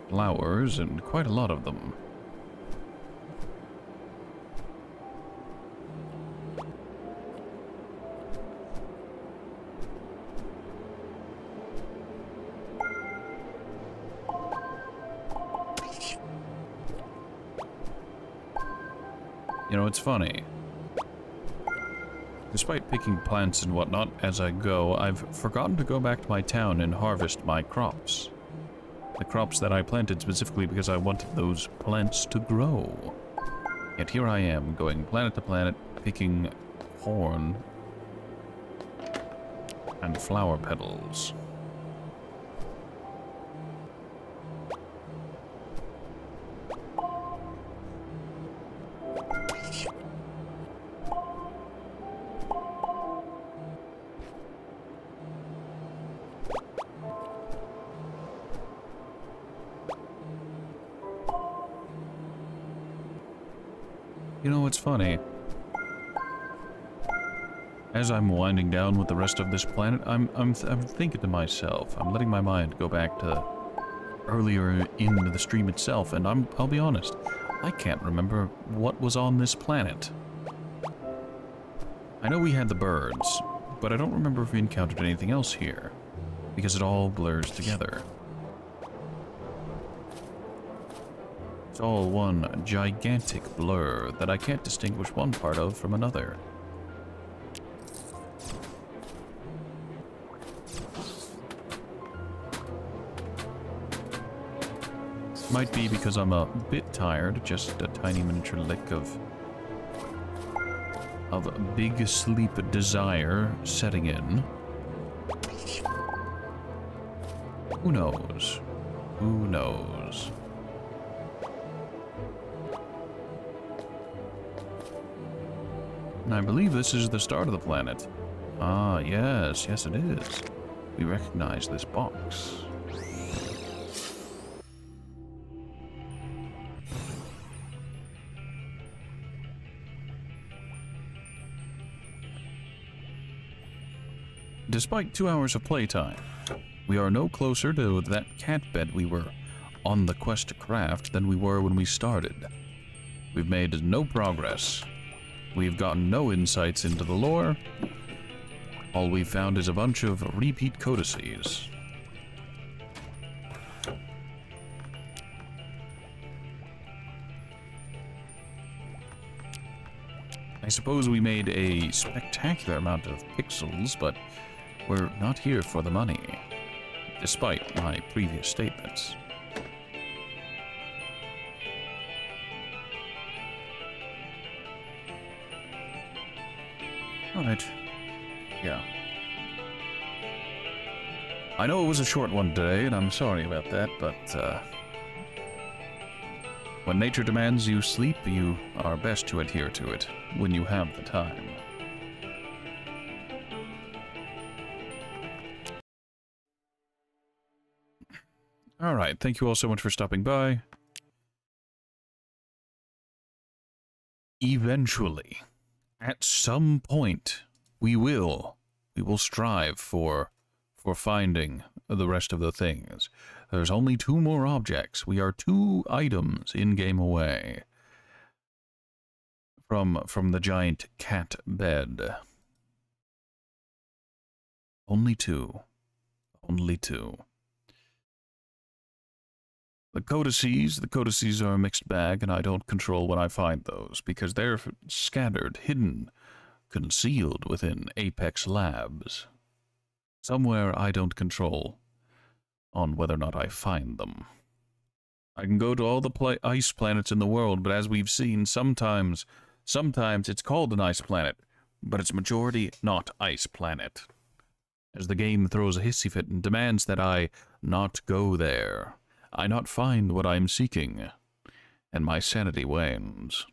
Flowers, and quite a lot of them. You know, it's funny. Despite picking plants and whatnot as I go, I've forgotten to go back to my town and harvest my crops. The crops that I planted specifically because I wanted those plants to grow. Yet here I am, going planet to planet, picking horn and flower petals. You know, it's funny. As I'm winding down with the rest of this planet, I'm thinking to myself, I'm letting my mind go back to earlier in the stream itself, and I'll be honest, I can't remember what was on this planet. I know we had the birds, but I don't remember if we encountered anything else here, because it all blurs together. It's all one gigantic blur that I can't distinguish one part of from another. Might be because I'm a bit tired, just a tiny miniature lick of big sleep desire setting in. Who knows? Who knows? And I believe this is the start of the planet. Ah, yes, yes it is. We recognize this box. Despite 2 hours of playtime, we are no closer to that cat bed we were on the quest to craft than we were when we started. We've made no progress. We've gotten no insights into the lore. All we've found is a bunch of repeat codices. I suppose we made a spectacular amount of pixels, but we're not here for the money, despite my previous statements. Alright. Yeah. I know it was a short one today, and I'm sorry about that, but, when nature demands you sleep, you are best to adhere to it when you have the time. Alright, thank you all so much for stopping by. Eventually, at some point, we will strive for finding the rest of the things. There's only 2 more objects. We are 2 items in-game away from the giant cat bed. Only 2. Only 2. The codices are a mixed bag, and I don't control when I find those, because they're scattered, hidden, concealed within Apex Labs. Somewhere I don't control on whether or not I find them. I can go to all the ice planets in the world, but as we've seen, sometimes it's called an ice planet, but it's majority not ice planet. As the game throws a hissy fit and demands that I not go there. I not find what I'm seeking, and my sanity wanes.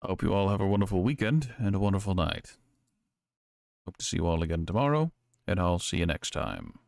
I hope you all have a wonderful weekend and a wonderful night. Hope to see you all again tomorrow, and I'll see you next time.